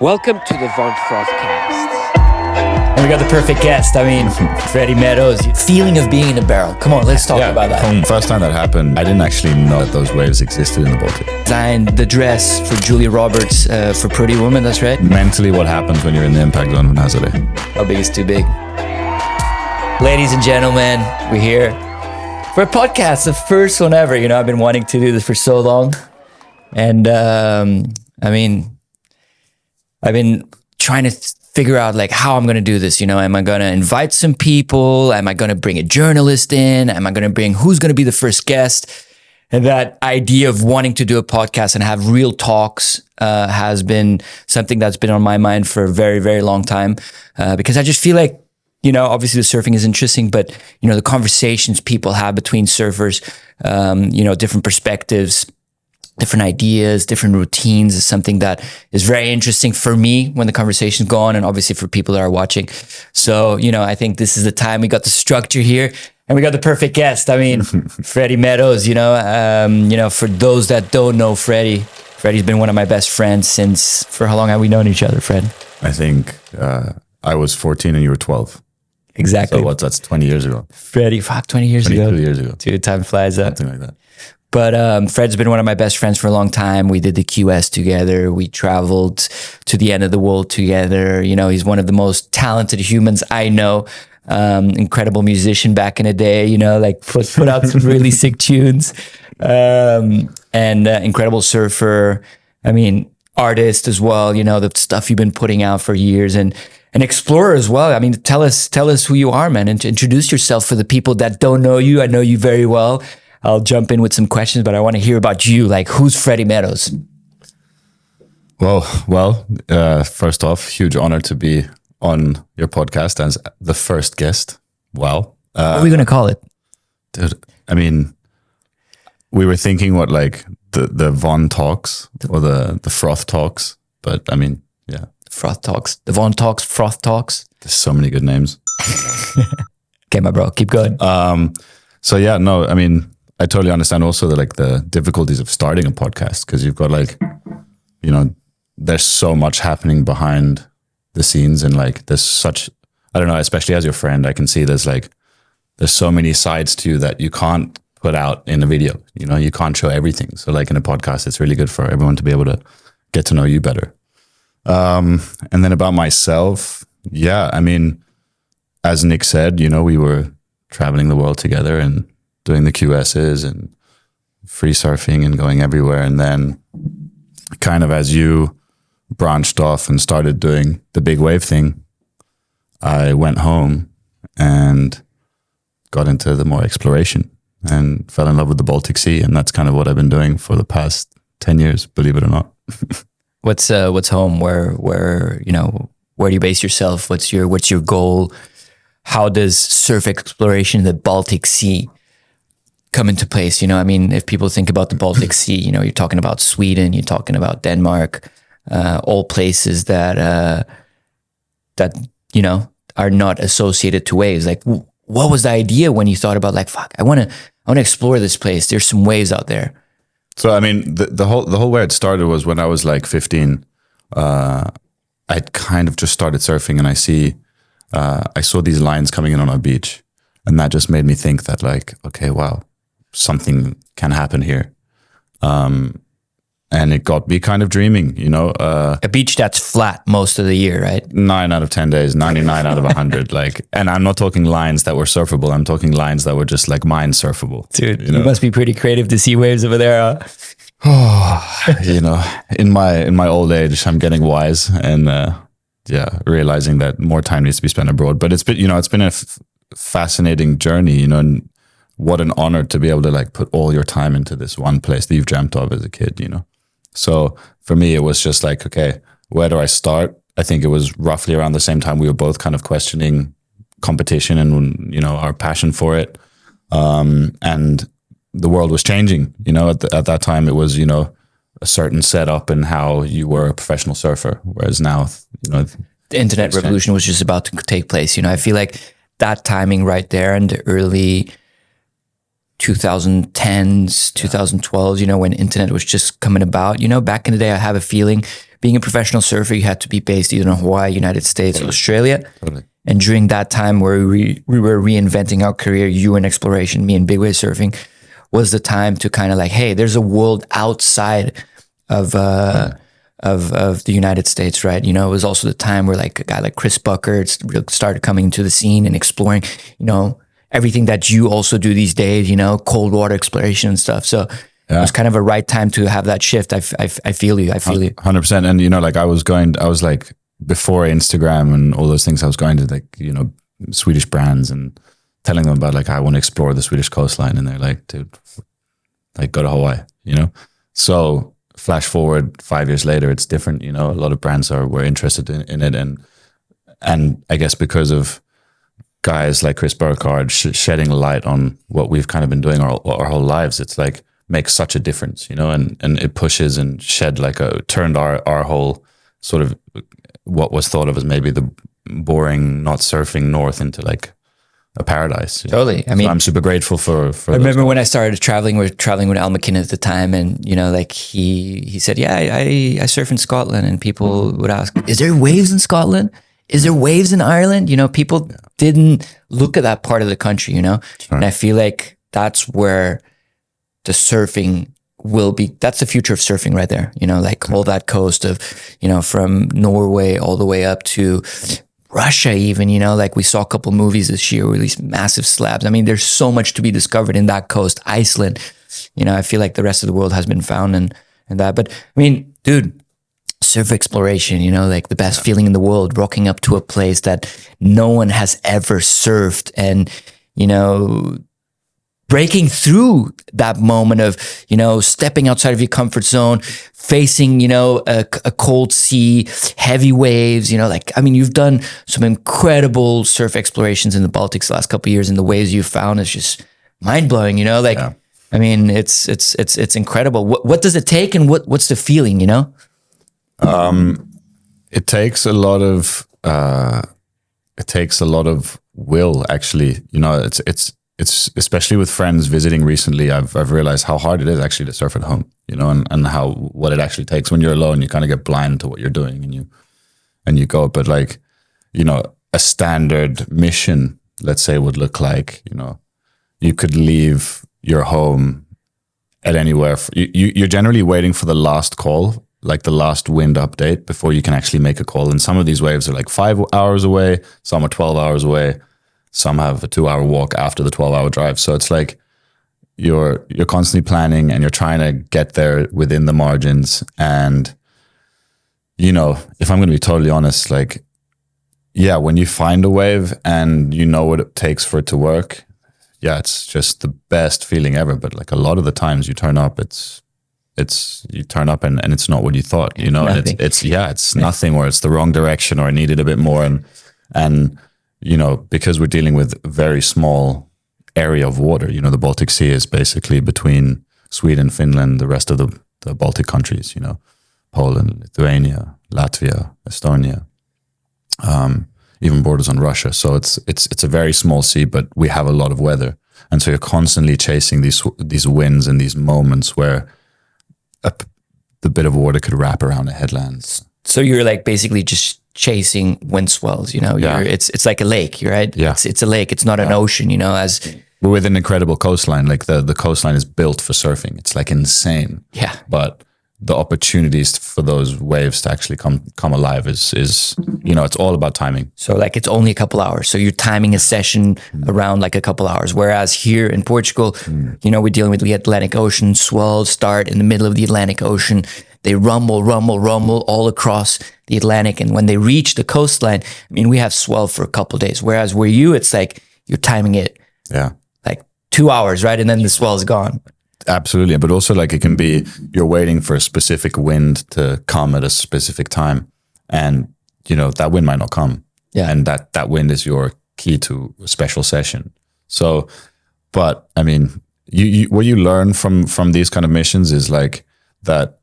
Welcome to the Froth Cast. And we got the perfect guest. I mean, Freddie Meadows. Feeling of being in a barrel. Come on, let's talk about that. First time that happened, I didn't actually know that those waves existed in the Baltic. Designed the dress for Julia Roberts for Pretty Woman, that's right? Mentally, what happens when you're in the impact zone of Hunza G? How big is too big? Ladies and gentlemen, we're here for a podcast, the first one ever. You know, I've been wanting to do this for so long. And I've been trying to figure out like how I'm going to do this. You know, am I going to invite some people? Am I going to bring a journalist in? Am I going to bring who's going to be the first guest? And that idea of wanting to do a podcast and have real talks has been something that's been on my mind for a very, very long time because I just feel like, you know, obviously the surfing is interesting, but, you know, the conversations people have between surfers, you know, different perspectives, different ideas, different routines is something that is very interesting for me when the conversations go on and obviously for people that are watching. So, you know, I think this is the time we got the structure here and we got the perfect guest. I mean, Freddie Meadows, you know, for those that don't know Freddie's been one of my best friends since, for how long have we known each other, Fred? I think I was 14 and you were 12. Exactly. So that's 20 years ago. Freddie, 20 years ago. 22 years ago. Dude, time flies up. Something like that. But Fred's been one of my best friends for a long time. We did the QS together. We traveled to the end of the world together. You know, he's one of the most talented humans I know. Incredible musician back in the day, you know, like put out some really sick tunes. And incredible surfer. I mean, artist as well, you know, the stuff you've been putting out for years and an explorer as well. I mean, tell us who you are, man, and introduce yourself for the people that don't know you. I know you very well. I'll jump in with some questions, but I want to hear about you. Like, who's Freddie Meadows? Well, first off, huge honor to be on your podcast as the first guest. Wow. What are we going to call it? Dude, I mean, we were thinking what, like the Von Talks or the Froth Talks, but I mean, yeah. Froth Talks. The Von Talks, Froth Talks. There's so many good names. Okay, my bro, keep going. So yeah, no, I mean, I totally understand also the difficulties of starting a podcast because you've got like, you know, there's so much happening behind the scenes and like there's such, I don't know, especially as your friend, I can see there's so many sides to you that you can't put out in a video. You know, you can't show everything. So like in a podcast, it's really good for everyone to be able to get to know you better. And then about myself, yeah, I mean, as Nick said, you know, we were traveling the world together and doing the QSs and free surfing and going everywhere. And then kind of as you branched off and started doing the big wave thing, I went home and got into the more exploration and fell in love with the Baltic Sea. And that's kind of what I've been doing for the past 10 years, believe it or not. What's home? Where you know, where do you base yourself? What's your goal? How does surf exploration in the Baltic Sea come into place? You know, I mean, if people think about the Baltic Sea, you know, you're talking about Sweden, you're talking about Denmark, all places that you know are not associated to waves. Like, what was the idea when you thought about like, fuck, I want to explore this place? There's some waves out there. So I mean, the whole way it started was when I was like 15. I kind of just started surfing, and I saw these lines coming in on our beach, and that just made me think that like, okay, wow, something can happen here. And it got me kind of dreaming, you know. A beach that's flat most of the year, right? 9 out of 10 days, 99 out of 100. Like, and I'm not talking lines that were surfable. I'm talking lines that were just like mind surfable. Dude, you must be pretty creative to see waves over there. You know, in my old age, I'm getting wise and realizing that more time needs to be spent abroad. But it's been a fascinating journey, you know, and what an honor to be able to like put all your time into this one place that you've dreamt of as a kid, you know. So for me, it was just like, okay, where do I start? I think it was roughly around the same time we were both kind of questioning competition and, you know, our passion for it. And the world was changing, you know, at that time it was, you know, a certain setup and how you were a professional surfer. Whereas now, you know, the internet revolution was just about to take place. You know, I feel like that timing right there in the early 2010s, 2012s, you know, when internet was just coming about. You know, back in the day, I have a feeling being a professional surfer, you had to be based either in Hawaii, United States, or Australia. Totally. And during that time where we were reinventing our career, you in exploration, me in big wave surfing, was the time to kind of like, hey, there's a world outside of the United States, right? You know, it was also the time where like a guy like Chris Bucker started coming into the scene and exploring, you know, everything that you also do these days, you know, cold water exploration and stuff. So it was kind of a right time to have that shift. I feel you. 100%. And, you know, like I was like, before Instagram and all those things, I was going to like, you know, Swedish brands and telling them about like, I want to explore the Swedish coastline. And they're like, dude, like go to Hawaii, you know? So flash forward 5 years later, it's different. You know, a lot of brands were interested in it. And I guess because of guys like Chris Burkhardt shedding light on what we've kind of been doing our whole lives, it's like makes such a difference, you know, and it pushes and turned our whole sort of what was thought of as maybe the boring, not surfing north into like a paradise. Totally. I mean, so I'm super grateful for I remember when I started traveling, we were traveling with Al McKinnon at the time, and you know, like he said, yeah, I surf in Scotland, and people would ask, is there waves in Scotland? Is there waves in Ireland? You know, people didn't look at that part of the country, you know? Sure. And I feel like that's where the surfing will be. That's the future of surfing right there. You know, like all that coast of, you know, from Norway all the way up to Russia even, you know, like we saw a couple movies this year with these massive slabs. I mean, there's so much to be discovered in that coast. Iceland, you know, I feel like the rest of the world has been found in that. But I mean, dude, surf exploration, you know, like the best feeling in the world, rocking up to a place that no one has ever surfed, and, you know, breaking through that moment of, you know, stepping outside of your comfort zone, facing, you know, a cold sea, heavy waves, you know, like, I mean, you've done some incredible surf explorations in the Baltics the last couple of years, and the waves you've found is just mind blowing, you know, like, I mean, it's incredible. What does it take, and what's the feeling, you know? It takes a lot of will, actually. You know, it's especially with friends visiting recently, I've realized how hard it is actually to surf at home, you know, and what it actually takes when you're alone. You kind of get blind to what you're doing, and you go. But like, you know, a standard mission, let's say, would look like, you know, you could leave your home at anywhere. You're generally waiting for the last call, like the last wind update, before you can actually make a call. And some of these waves are like 5 hours away, some are 12 hours away, some have a 2-hour walk after the 12-hour drive. So it's like you're constantly planning, and you're trying to get there within the margins. And, you know, if I'm going to be totally honest, like, yeah, when you find a wave and you know what it takes for it to work, yeah, it's just the best feeling ever. But like a lot of the times you turn up, you turn up and it's not what you thought, you know, and it's nothing, or it's the wrong direction, or it needed a bit more. And, you know, because we're dealing with a very small area of water, you know, the Baltic Sea is basically between Sweden, Finland, the rest of the Baltic countries, you know, Poland, Lithuania, Latvia, Estonia, even borders on Russia. So it's a very small sea, but we have a lot of weather. And so you're constantly chasing these winds and these moments where the bit of water could wrap around the headlands. So you're like basically just chasing wind swells, you know, it's like a lake, right? Yeah. It's a lake. It's not an ocean, you know, we're with an incredible coastline. Like the coastline is built for surfing. It's like insane. Yeah. But the opportunities for those waves to actually come alive is, you know, it's all about timing. So like it's only a couple hours. So you're timing a session around like a couple hours. Whereas here in Portugal, you know, we're dealing with the Atlantic Ocean. Swells start in the middle of the Atlantic Ocean. They rumble all across the Atlantic. And when they reach the coastline, I mean, we have swell for a couple of days. Whereas where it's like you're timing it like 2 hours, right? And then the swell is gone. Absolutely. But also like it can be, you're waiting for a specific wind to come at a specific time. And, you know, that wind might not come. Yeah. And that wind is your key to a special session. So, but I mean, what you learn from these kind of missions is like that,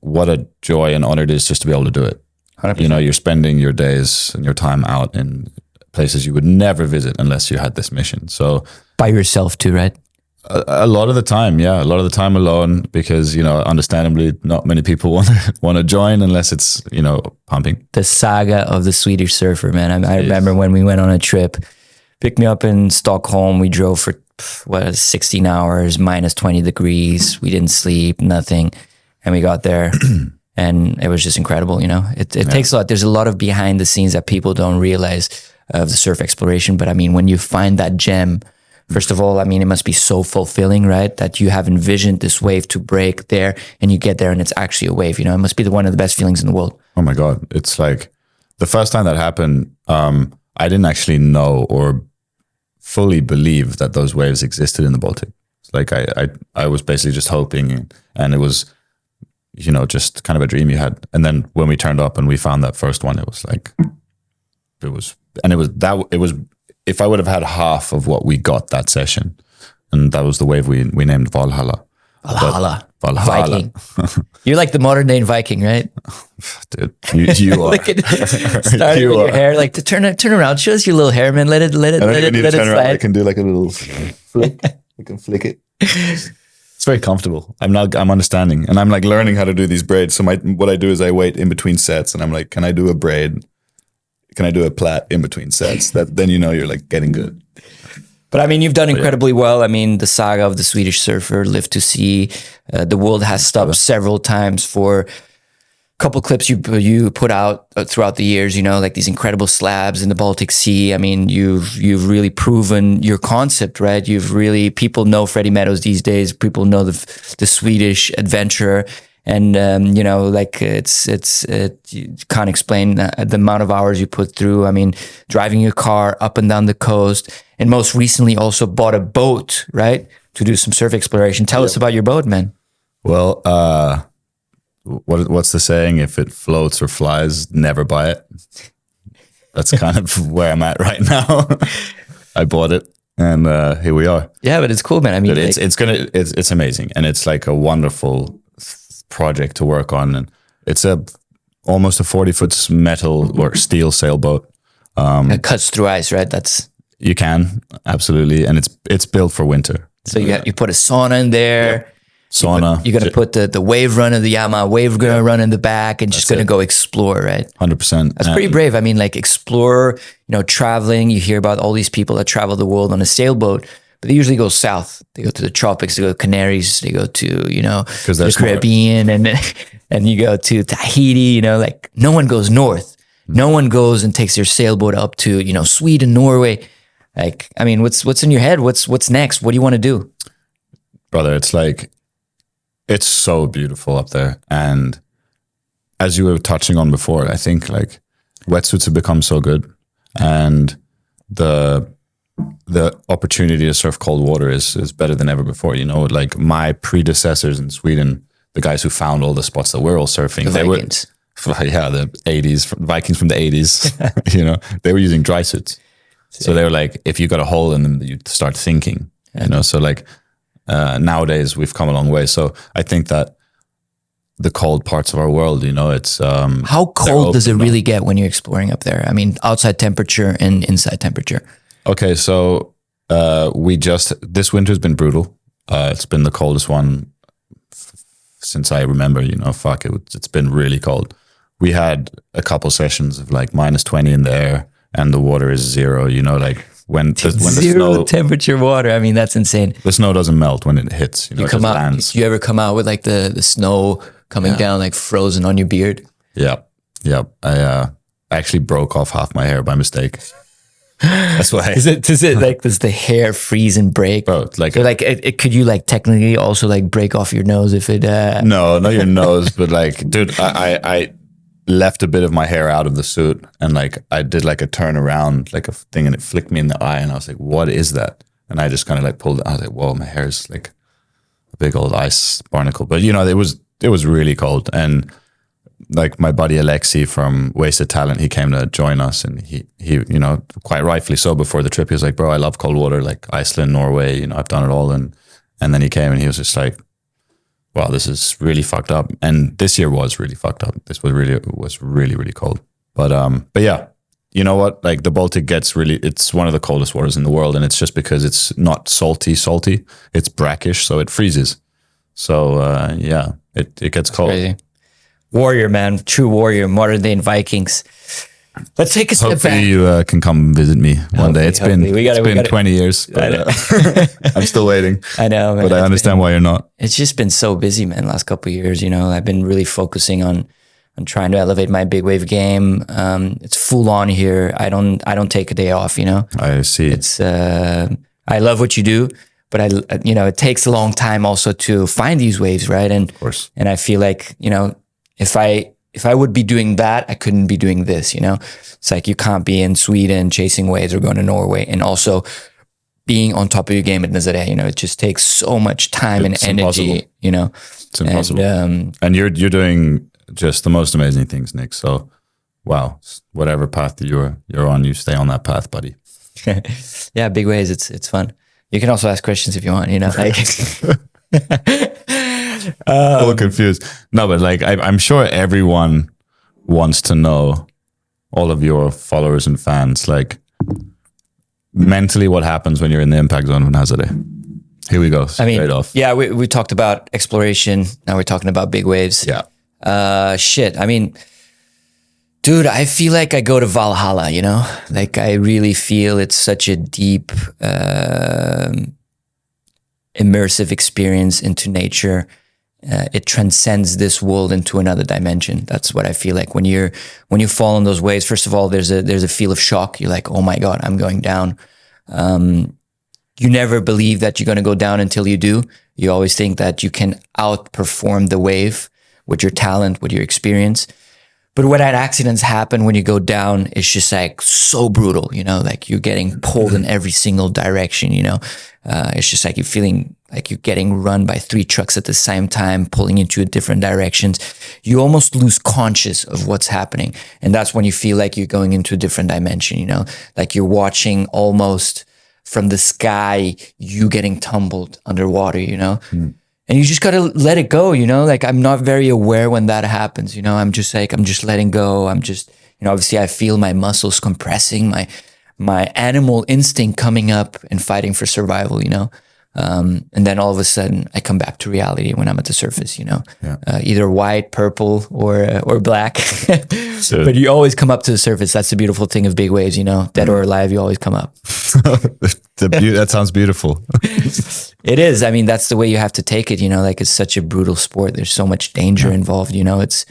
what a joy and honor it is just to be able to do it. 100%. You know, you're spending your days and your time out in places you would never visit unless you had this mission. So by yourself too, right? A lot of the time, yeah, a lot of the time alone, because understandably, not many people want to join unless it's pumping. The saga of the Swedish surfer, man. I remember when we went on a trip, picked me up in Stockholm. We drove for 16 hours, minus 20 degrees. We didn't sleep, nothing, and we got there, and it was just incredible. It takes a lot. There's a lot of behind the scenes that people don't realize of the surf exploration. But I mean, when you find that gem. First of all, I mean, it must be so fulfilling, right? That you have envisioned this wave to break there and you get there and it's actually a wave, It must be one of the best feelings in the world. Oh my God. It's like the first time that happened, I didn't actually know or fully believe that those waves existed in the Baltic. It's like I was basically just hoping, and it was, just kind of a dream you had. And then when we turned up and we found that first one, it was if I would have had half of what we got that session, and that was the wave we named Valhalla. Valhalla. Viking. You're like the modern day Viking, right? Dude, you are. Look at starting with your hair, like to turn around. Show us your little hair, man. Let it slide. I can do like a little flick. I can flick it. It's very comfortable. I'm understanding, and I'm like learning how to do these braids. So what I do is I wait in between sets, and I'm like, can I do a braid? Can I do a plait in between sets? Then you're like getting good. But I mean, you've done incredibly well. I mean, the saga of the Swedish surfer, Live to See, the world has stopped several times for a couple clips you put out throughout the years. Like these incredible slabs in the Baltic Sea. I mean, you've really proven your concept, right? People know Freddie Meadows these days. People know the Swedish adventurer. And, you can't explain the amount of hours you put through. I mean, driving your car up and down the coast, and most recently also bought a boat, right? To do some surf exploration. Tell us about your boat, man. Well, what's the saying? If it floats or flies, never buy it. That's kind of where I'm at right now. I bought it. And here we are. Yeah, but it's cool, man. I mean, it's amazing. And it's like a wonderful project to work on, and it's almost a 40-foot metal or steel sailboat. It cuts through ice, right? You can absolutely, and it's built for winter. So you put a sauna in there. Yep. Sauna. You're gonna put the wave run the Yamaha wave run in the back, and just gonna go explore, right? 100%. That's pretty brave. I mean, like explore, traveling. You hear about all these people that travel the world on a sailboat. But they usually go south. They go to the tropics. They go to Canaries. They go to the Caribbean, and you go to Tahiti. Like no one goes north. No one goes and takes their sailboat up to Sweden, Norway. Like I mean, what's in your head? What's next? What do you want to do, brother? It's so beautiful up there, and as you were touching on before, I think like wetsuits have become so good, and the opportunity to surf cold water is better than ever before. Like my predecessors in Sweden, the guys who found all the spots that we're all surfing, the Vikings. The 80s, Vikings from the 80s, they were using dry suits. So they were like, if you got a hole in them, you start thinking, so like nowadays we've come a long way. So I think that the cold parts of our world, it's how cold does it really get when you're exploring up there? I mean, outside temperature and inside temperature. Okay, so this winter's been brutal. It's been the coldest one since I remember. It's been really cold. We had a couple sessions of like minus 20 in the air, and the water is 0. Like when the zero temperature water. I mean, that's insane. The snow doesn't melt when it hits. You come out. Lands. You ever come out with like the snow coming down like frozen on your beard? Yeah. I actually broke off half my hair by mistake. That's why. Does the hair freeze and break? Bro, like, so like could you like technically also like break off your nose if it? No, not your nose, but like, dude, I left a bit of my hair out of the suit, and like I did like a turn around, like a thing, and it flicked me in the eye, and I was like, "What is that?" And I just kind of like pulled it. I was like, "Whoa, my hair is like a big old ice barnacle." But it was really cold, and like my buddy Alexi from Wasted Talent, he came to join us, and he quite rightfully so, before the trip he was like, "Bro, I love cold water, like Iceland, Norway, I've done it all." And then he came and he was just like, "Wow, this is really fucked up." And this year was really fucked up. This was really really cold. But yeah, you know what? Like the Baltic gets it's one of the coldest waters in the world, and it's just because it's not salty. It's brackish, so it freezes. So yeah, it gets cold. Crazy. Warrior, man, true warrior, modern day Vikings. Let's take a step Hopefully back. you can come visit me one day. It's been 20 years, but I'm still waiting. I know, man. But I understand why you're not. It's just been so busy, man. Last couple of years, you know, I've been really focusing on trying to elevate my big wave game. It's full on here. I don't take a day off, you know. I see. It's I love what you do, but it takes a long time also to find these waves, right? And of course. And I feel like, you know, if I would be doing that, I couldn't be doing this, you know. It's like you can't be in Sweden chasing waves or going to Norway and also being on top of your game at Nazaré. You know, it just takes so much time and energy, impossible. You know. It's impossible. And you're doing just the most amazing things, Nick. So, wow, whatever path you're on, you stay on that path, buddy. Yeah, big waves. It's fun. You can also ask questions if you want. You know, like. A little confused. No, but like I'm sure everyone wants to know, all of your followers and fans, like mentally what happens when you're in the impact zone of Nazaré. Here we go. Straight off. Yeah, we talked about exploration. Now we're talking about big waves. Yeah. Shit. I mean, dude, I feel like I go to Valhalla, you know? Like I really feel it's such a deep, immersive experience into nature. It transcends this world into another dimension. That's what I feel like when you fall in those waves. First of all, there's a feel of shock. You're like, oh my God, I'm going down. You never believe that you're going to go down until you do. You always think that you can outperform the wave with your talent, with your experience. But when that accidents happen, when you go down, it's just like so brutal, you know, like you're getting pulled in every single direction, you know. It's just like you're feeling like you're getting run by 3 trucks at the same time, pulling into different directions. You almost lose conscious of what's happening. And that's when you feel like you're going into a different dimension, you know, like you're watching almost from the sky, you getting tumbled underwater, you know. And you just got to let it go, you know, like I'm not very aware when that happens, you know, I'm just letting go. I'm just, you know, obviously I feel my muscles compressing, my animal instinct coming up and fighting for survival, you know. And then all of a sudden I come back to reality when I'm at the surface, you know, either white, purple or black, but you always come up to the surface. That's the beautiful thing of big waves, you know, dead or alive, you always come up. That sounds beautiful. It is. I mean, that's the way you have to take it, you know, like it's such a brutal sport. There's so much danger involved, you know, it's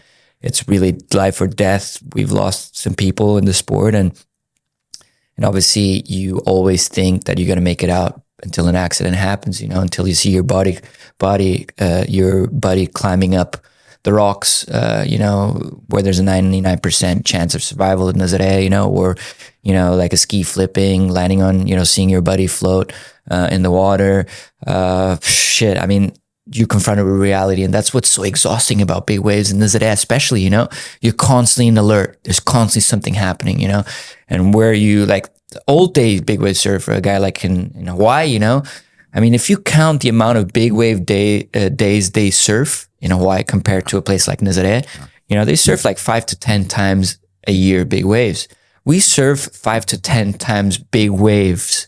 really life or death. We've lost some people in the sport and obviously you always think that you're going to make it out until an accident happens, you know, until you see your buddy climbing up the rocks, you know, where there's a 99% chance of survival in Nazaré, you know, or, you know, like a ski flipping, landing on, you know, seeing your buddy float in the water. Shit, I mean, you're confronted with reality, and that's what's so exhausting about big waves in Nazaré, especially, you know, you're constantly in alert. There's constantly something happening, you know, and where you like the old days big wave surfer, a guy like in Hawaii, you know, I mean, if you count the amount of big wave days they surf in Hawaii compared to a place like Nazaré, you know, they surf like 5 to 10 times a year big waves. We surf 5 to 10 times big waves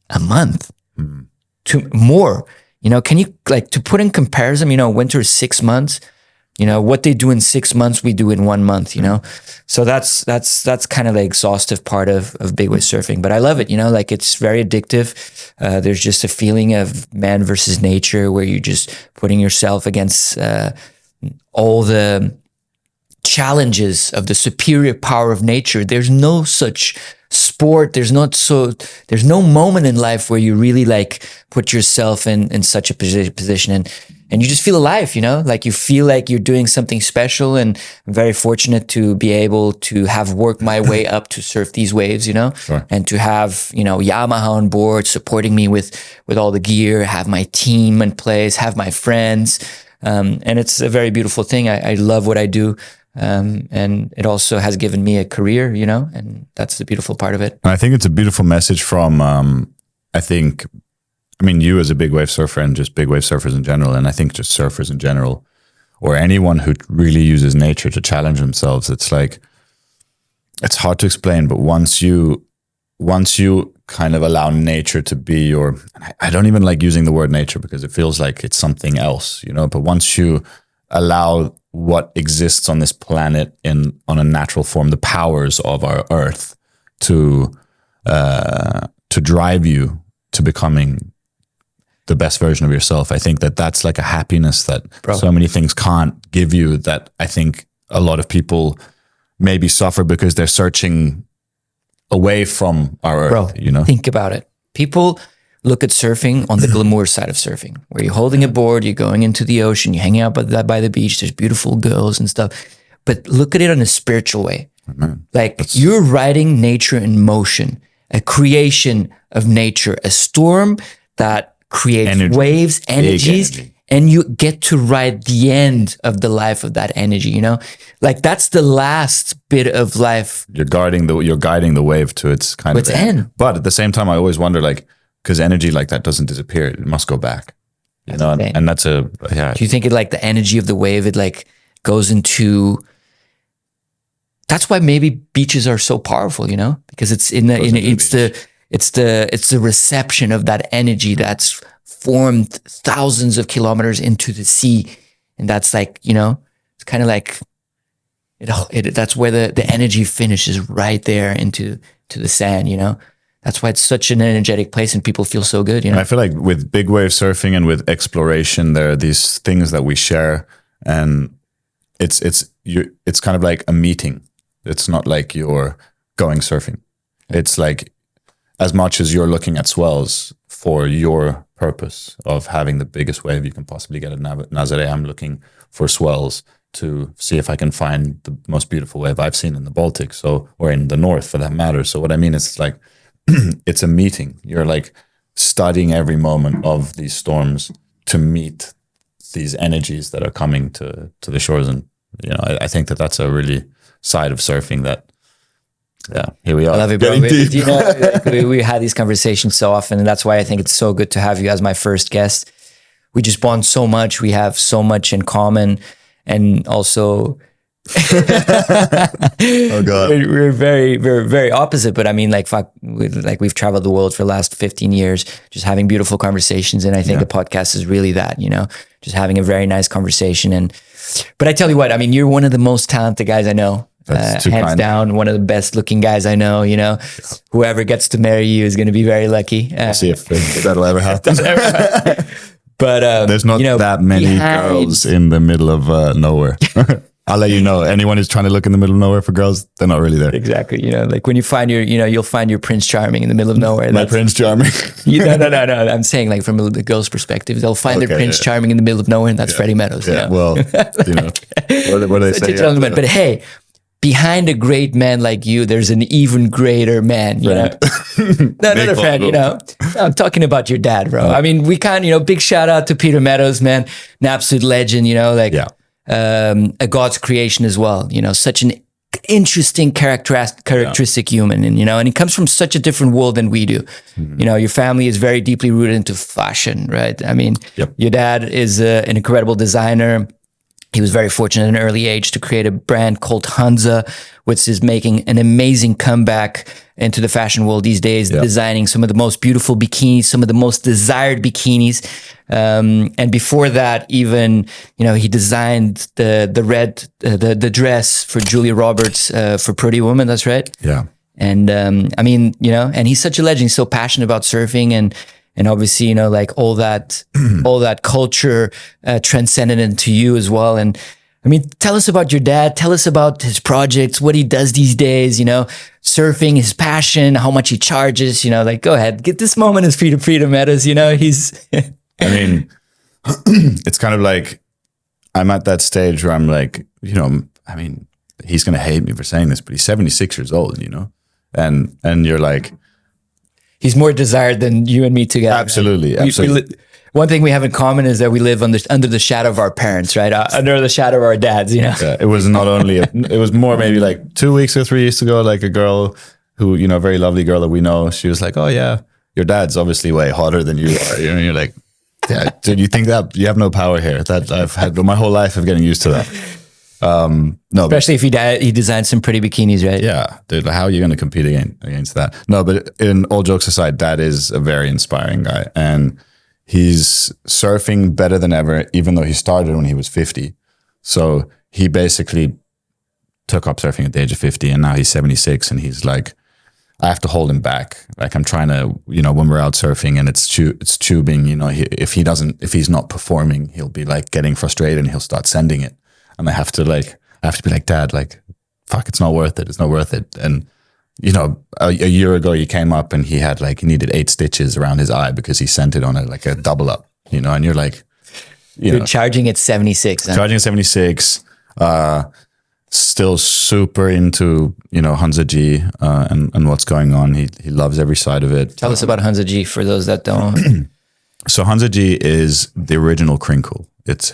a month, to more. You know, can you like to put in comparison, you know, winter is 6 months, you know, what they do in 6 months, we do in 1 month, you know? So that's kind of the exhaustive part of big wave surfing, but I love it, you know, like it's very addictive. There's just a feeling of man versus nature where you're just putting yourself against all the challenges of the superior power of nature. There's no such sport. There's no moment in life where you really like put yourself in such a position and you just feel alive, you know, like you feel like you're doing something special. And I'm very fortunate to be able to have worked my way up to surf these waves, you know, and to have, you know, Yamaha on board supporting me with all the gear, have my team in place, have my friends. And it's a very beautiful thing. I love what I do. And it also has given me a career, you know, and that's the beautiful part of it. And I think it's a beautiful message from, I mean, you as a big wave surfer and just big wave surfers in general, and I think just surfers in general, or anyone who really uses nature to challenge themselves. It's like, it's hard to explain, but once you kind of allow nature to be your, I don't even like using the word nature because it feels like it's something else, you know, but once you allow what exists on this planet on a natural form, the powers of our earth to drive you to becoming the best version of yourself, I think that's like a happiness that so many things can't give you, that I think a lot of people maybe suffer because they're searching away from our earth, you know? Think about it. People look at surfing on the glamour side of surfing, where you're holding a board, you're going into the ocean, you're hanging out by the beach, there's beautiful girls and stuff. But look at it in a spiritual way. You're riding nature in motion, a creation of nature, a storm that creates waves, energies, and you get to ride the end of the life of that energy, you know? Like that's the last bit of life. You're guiding the wave to its kind of end. But at the same time, I always wonder, like, because energy like that doesn't disappear, it must go back. You know, and that's Do you think it like the energy of the wave, it like goes into, that's why maybe beaches are so powerful, you know? Because it's it's the reception of that energy that's formed thousands of kilometers into the sea. And that's like, you know, it's kind of like, that's where the energy finishes right there into the sand, you know? That's why it's such an energetic place and people feel so good, you know? And I feel like with big wave surfing and with exploration, there are these things that we share, and it's kind of like a meeting. It's not like you're going surfing. It's like, as much as you're looking at swells for your purpose of having the biggest wave you can possibly get at Nazare, I'm looking for swells to see if I can find the most beautiful wave I've seen in the Baltics, or in the north for that matter. So what I mean is, like, it's a meeting. You're like studying every moment of these storms to meet these energies that are coming to the shores. And, you know, I think that's a really side of surfing that, here we are. I love it, bro. You know, we had these conversations so often, and that's why I think it's so good to have you as my first guest. We just bond so much. We have so much in common, and also, oh God, we're very opposite. But I mean, like, we've traveled the world for the last 15 years, just having beautiful conversations. And I think the podcast is really that, you know, just having a very nice conversation. But I tell you what, I mean, you're one of the most talented guys I know. Hands down, one of the best looking guys I know, you know. Whoever gets to marry you is going to be very lucky. We'll see if that'll ever happen. But there's not that many girls in the middle of nowhere. I'll let you know. Anyone who's trying to look in the middle of nowhere for girls, they're not really there. Exactly. You know, like when you find you'll find your Prince Charming in the middle of nowhere. My Prince Charming. No. I'm saying, like, from the girl's perspective, they'll find their Prince Charming in the middle of nowhere, and that's Freddie Meadows. Yeah. You know? Well, you know, what do they say? Gentleman. But hey, behind a great man like you, there's an even greater man, you know? No, another friend, you know? I'm talking about your dad, bro. I mean, big shout out to Peter Meadows, man. An absolute legend, you know, like a God's creation as well, you know, such an interesting characteristic human, and, you know, and he comes from such a different world than we do. You know, your family is very deeply rooted into fashion, right? I mean, your dad is an incredible designer. He was very fortunate at an early age to create a brand called Hunza, which is making an amazing comeback into the fashion world these days, designing some of the most beautiful bikinis, some of the most desired bikinis. And before that, even, you know, he designed the dress for Julia Roberts for Pretty Woman. That's right. Yeah. And I mean, you know, and he's such a legend. He's so passionate about surfing, and obviously, you know, like all that culture transcended into you as well. And I mean, tell us about your dad. Tell us about his projects, what he does these days, you know, surfing, his passion, how much he charges, you know, like, go ahead, get this moment as Freedom Meadows, you know, he's... I mean, it's kind of like, I'm at that stage where I'm like, you know, I mean, he's going to hate me for saying this, but he's 76 years old, you know, and you're like, he's more desired than you and me together. Absolutely, right? absolutely. One thing we have in common is that we live under the shadow of our parents, right? Under the shadow of our dads, you know? Yeah, it was not only, it was more maybe like 2 weeks or 3 weeks ago, like a girl who, you know, a very lovely girl that we know, she was like, oh yeah, your dad's obviously way hotter than you are. You know, you're like, yeah, dude, you think that you have no power here? That I've had my whole life of getting used to that. No, Especially if he designed some pretty bikinis, right? yeah, dude, how are you going to compete against that? No, but in all jokes aside, Dad is a very inspiring guy, and he's surfing better than ever, even though he started when he was 50. So he basically took up surfing at the age of 50, and now he's 76, and he's like, I have to hold him back. Like I'm trying to, when we're out surfing and it's tubing, if he's not performing, he'll be like getting frustrated and he'll start sending it. And I have to be like, Dad, like, fuck, it's not worth it. It's not worth it. And, a year ago he came up and he needed 8 stitches around his eye because he sent it on a double up, and you're like, You're charging at 76. Huh? Charging at 76, still super into, Hunza G and what's going on. He loves every side of it. Tell us about Hunza G for those that don't. So Hunza G is the original crinkle. It's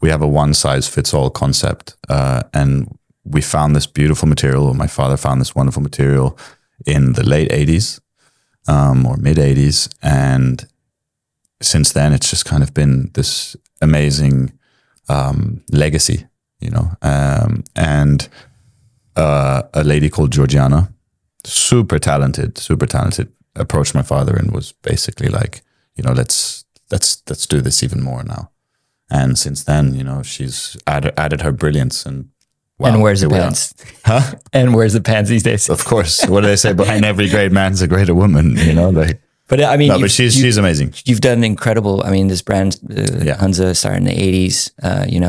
we have a one size fits all concept. And we found this beautiful material, or my father found this wonderful material in the late 80s or mid 80s. And since then, it's just kind of been this amazing legacy. And a lady called Georgiana, super talented, approached my father and was basically like, let's do this even more now. And since then, she's added her brilliance and wow, and wears the pants. Huh? And wears the pants these days. Of course. What do they say? Behind every great man's a greater woman, like. But I mean, but she's amazing. You've done incredible. I mean, this brand, Hunza, started in the 80s.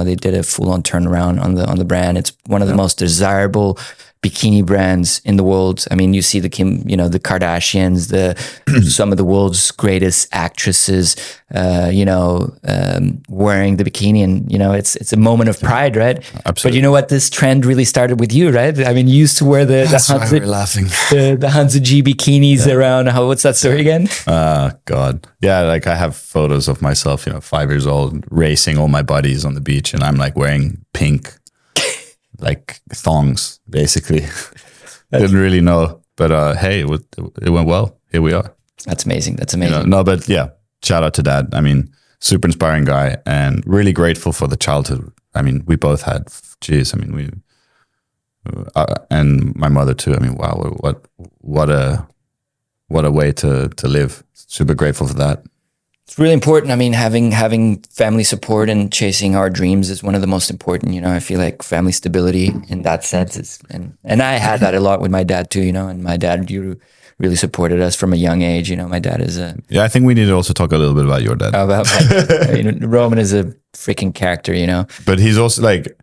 They did a full-on turnaround on the brand. It's one of the most desirable bikini brands in the world. I mean, you see the Kardashians, some of the world's greatest actresses, wearing the bikini, and it's a moment of pride, right? Absolutely. But you know what? This trend really started with you, right? I mean, you used to wear the Hunza, we're laughing. the Hunza G bikinis around. What's that story again? God, yeah. Like I have photos of myself, 5 years old, racing all my buddies on the beach, and I'm like wearing pink. Like thongs, basically. Didn't really know, but hey, it went well. Here we are. That's amazing. That's amazing. No, but yeah, shout out to Dad. I mean, super inspiring guy, and really grateful for the childhood. I mean, we both had. Geez, I mean, we and my mother too. I mean, wow, what a way to live. Super grateful for that. It's really important. I mean, having family support and chasing our dreams is one of the most important. I feel like family stability in that sense is, and I had that a lot with my dad too. And my dad really supported us from a young age. My dad is a I think we need to also talk a little bit about your dad. Roman is a freaking character. But he's also like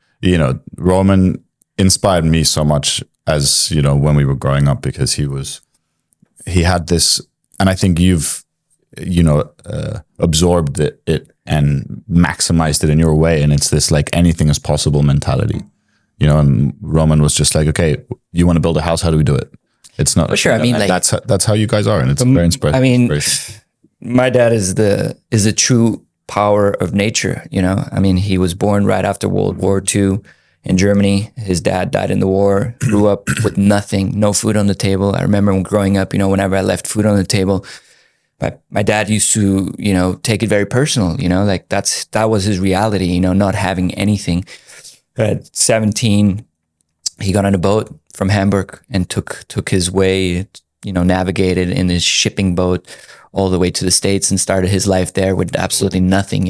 Roman inspired me so much as when we were growing up, because he had this, and I think you've absorbed it and maximized it in your way. And it's this like anything is possible mentality, and Roman was just like, okay, you want to build a house? How do we do it? It's not, for sure. I mean, like, that's how you guys are. And it's very inspiring. I mean, my dad is the true power of nature. I mean, he was born right after World War II in Germany. His dad died in the war, grew up with nothing, no food on the table. I remember when growing up, whenever I left food on the table, my dad used to, take it very personal, like that was his reality, not having anything. At 17, he got on a boat from Hamburg and took his way, navigated in his shipping boat all the way to the States and started his life there with absolutely nothing,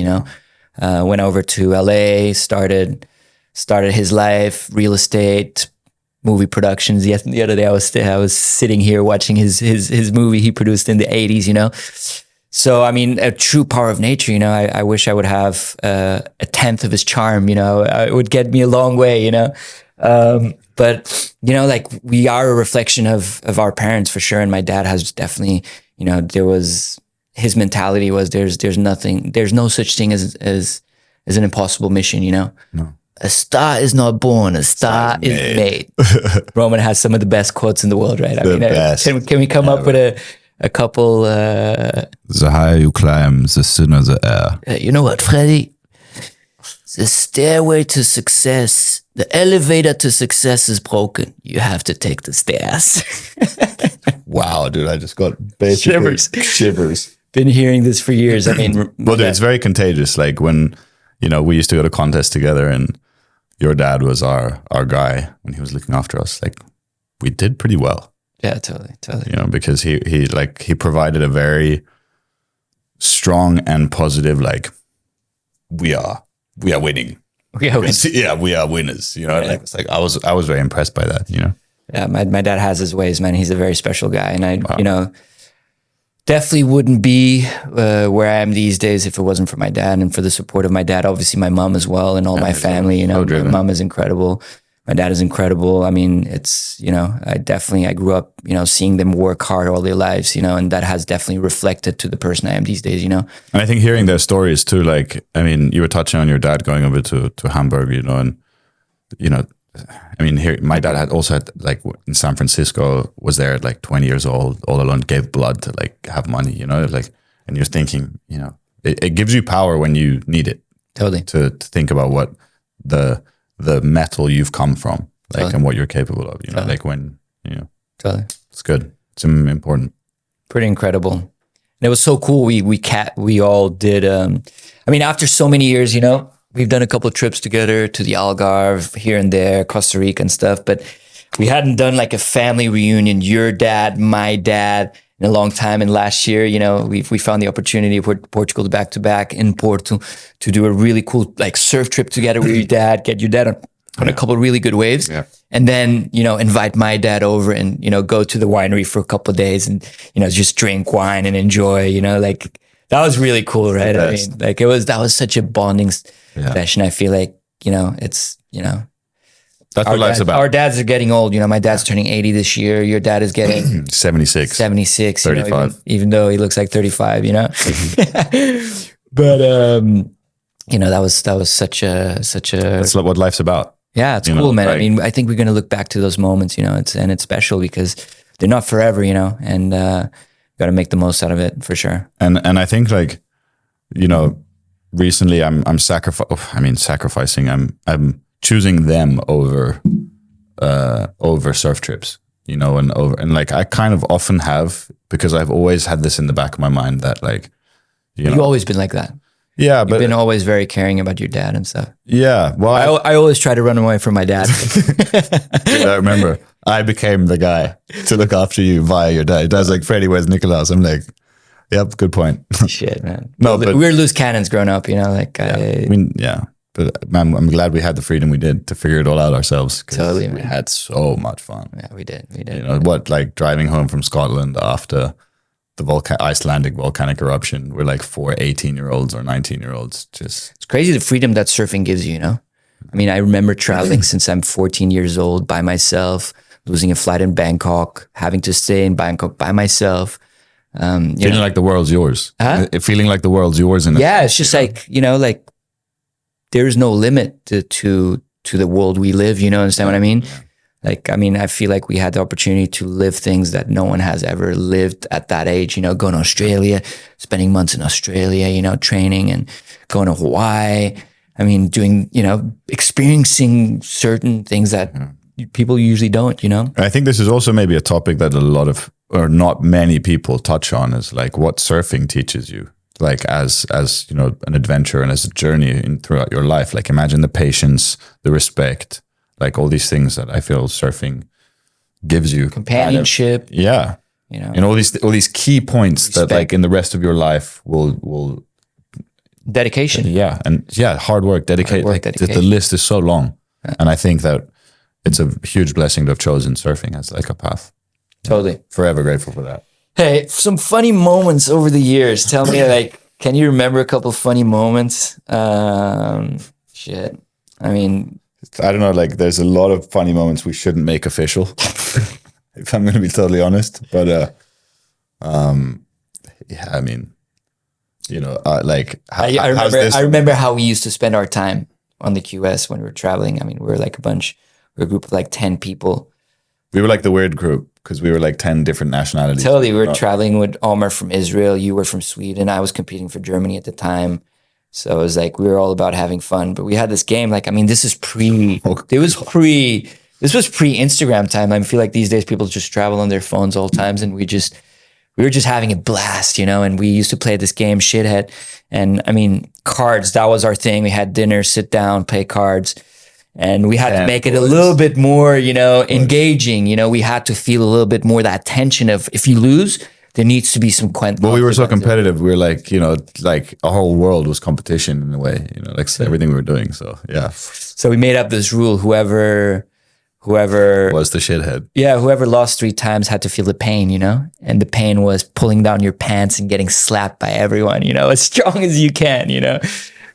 went over to LA, started his life, real estate, movie productions. The other day I was sitting here watching his movie he produced in the 80s, So, I mean, a true power of nature, I wish I would have a tenth of his charm, it would get me a long way, But, like we are a reflection of our parents for sure. And my dad has definitely, his mentality was there's no such thing as an impossible mission, No. A star is not born, a star is made. Roman has some of the best quotes in the world, right? Best. Can we come up with a couple? The higher you climb, the thinner the air. You know what, Freddie? The stairway to success, the elevator to success is broken. You have to take the stairs. Wow, dude, I just got basically shivers. Been hearing this for years. I mean, well, dude, it's very contagious. Like when, we used to go to contests together, and your dad was our guy when he was looking after us, like we did pretty well. Yeah, totally. You know, because he provided a very strong and positive, like we are winning. We are winners. You know, like it's like I was very impressed by that. You know. Yeah, my dad has his ways, man. He's a very special guy, and you know, definitely wouldn't be where I am these days if it wasn't for my dad and for the support of my dad. Obviously, my mom as well, and all my family. You know, my mom is incredible. My dad is incredible. I mean, it's, you know, I grew up, you know, seeing them work hard all their lives, you know, and that has definitely reflected to the person I am these days, you know. And I think hearing their stories too, like, I mean, you were touching on your dad going over to Hamburg, you know, and, you know, I mean, here, my dad had like in San Francisco, was there at like 20 years old, all alone, gave blood to like have money, you know, like, and you're thinking, you know, it gives you power when you need it. Totally. To think about what the metal you've come from, like, totally. and what you're capable of, you know, totally. like when, you know, totally. It's good. It's important. Pretty incredible. And it was so cool. We all did, I mean, after so many years, you know, we've done a couple of trips together to the Algarve here and there, Costa Rica and stuff, but we hadn't done like a family reunion, your dad, my dad, in a long time. And last year, you know, we found the opportunity for Portugal back to back in Porto to do a really cool like surf trip together with your dad, get your dad on a couple of really good waves. Yeah. And then, you know, invite my dad over and, you know, go to the winery for a couple of days and, you know, just drink wine and enjoy, you know, like that was really cool, right? I mean, like that was such a bonding session. I feel like, you know, it's, you know, that's what life's about. Our dads are getting old. You know, my dad's turning 80 this year. Your dad is getting 76. 35. You know, even though he looks like 35, you know. But you know, that was such a That's what life's about. Yeah, it's cool, man. Like, I mean, I think we're going to look back to those moments, you know, it's special because they're not forever, you know, and got to make the most out of it for sure. And I think, like, you know, recently I'm sacrificing. I'm choosing them over surf trips, you know, and like I kind of often have, because I've always had this in the back of my mind that, like, you've always been like that. Yeah, but you've been always very caring about your dad and stuff. Yeah, well, I always try to run away from my dad. I remember I became the guy to look after you via your dad. Dad's like, Freddie, where's Nicholas? I'm like, yep, good point. Shit, man. No, but we were loose cannons growing up, you know, like I mean, yeah. But man, I'm glad we had the freedom we did to figure it all out ourselves. Totally, man. We had so much fun. Yeah, we did. You know what? Like driving home from Scotland after the Icelandic volcanic eruption, we're like 4 18-year-olds or 19-year-olds. Just it's crazy the freedom that surfing gives you. You know, I mean, I remember traveling since I'm 14 years old by myself, losing a flight in Bangkok, having to stay in Bangkok by myself. Feeling like the world's yours. Huh? Feeling like the world's yours. It's just like, you know, like there's no limit to the world we live. You know, understand what I mean? Yeah. Like, I mean, I feel like we had the opportunity to live things that no one has ever lived at that age, you know, going to Australia, spending months in Australia, you know, training and going to Hawaii. I mean, doing, you know, experiencing certain things that people usually don't, you know? I think this is also maybe a topic that a lot of, or not many people touch on, is like what surfing teaches you, like as you know, an adventure and as a journey throughout your life. Like imagine the patience, the respect, like all these things that I feel surfing gives you. Companionship. Kind of, yeah. You know, and all these key points respect. That like in the rest of your life will dedication. Yeah. And yeah, hard work, dedication. The list is so long. Yeah. And I think that it's a huge blessing to have chosen surfing as like a path. Totally. Forever grateful for that. Hey, some funny moments over the years. Tell me, like, can you remember a couple of funny moments? Shit. I mean, I don't know, like there's a lot of funny moments we shouldn't make official, if I'm going to be totally honest. But yeah, I mean, you know, like I remember how we used to spend our time on the QS when we were traveling. I mean, we were like we're a group of like 10 people. We were like the weird group because we were like 10 different nationalities. Totally, we were traveling with Omar from Israel. You were from Sweden. I was competing for Germany at the time. So it was like, we were all about having fun, but we had this game. Like, I mean, this was pre-Instagram time. I feel like these days people just travel on their phones all times. And we were just having a blast, you know, and we used to play this game, Shithead. And I mean, cards, that was our thing. We had dinner, sit down, play cards. And we had to And make it a little bit more, engaging. We had to feel a little bit more that tension of if you lose, there needs to be some Well, we were so competitive. We were like, like our whole world was competition in a way, like everything we were doing. So yeah. So we made up this rule: whoever Was the shithead. Yeah, whoever lost 3 times had to feel the pain, and the pain was pulling down your pants and getting slapped by everyone, as strong as you can,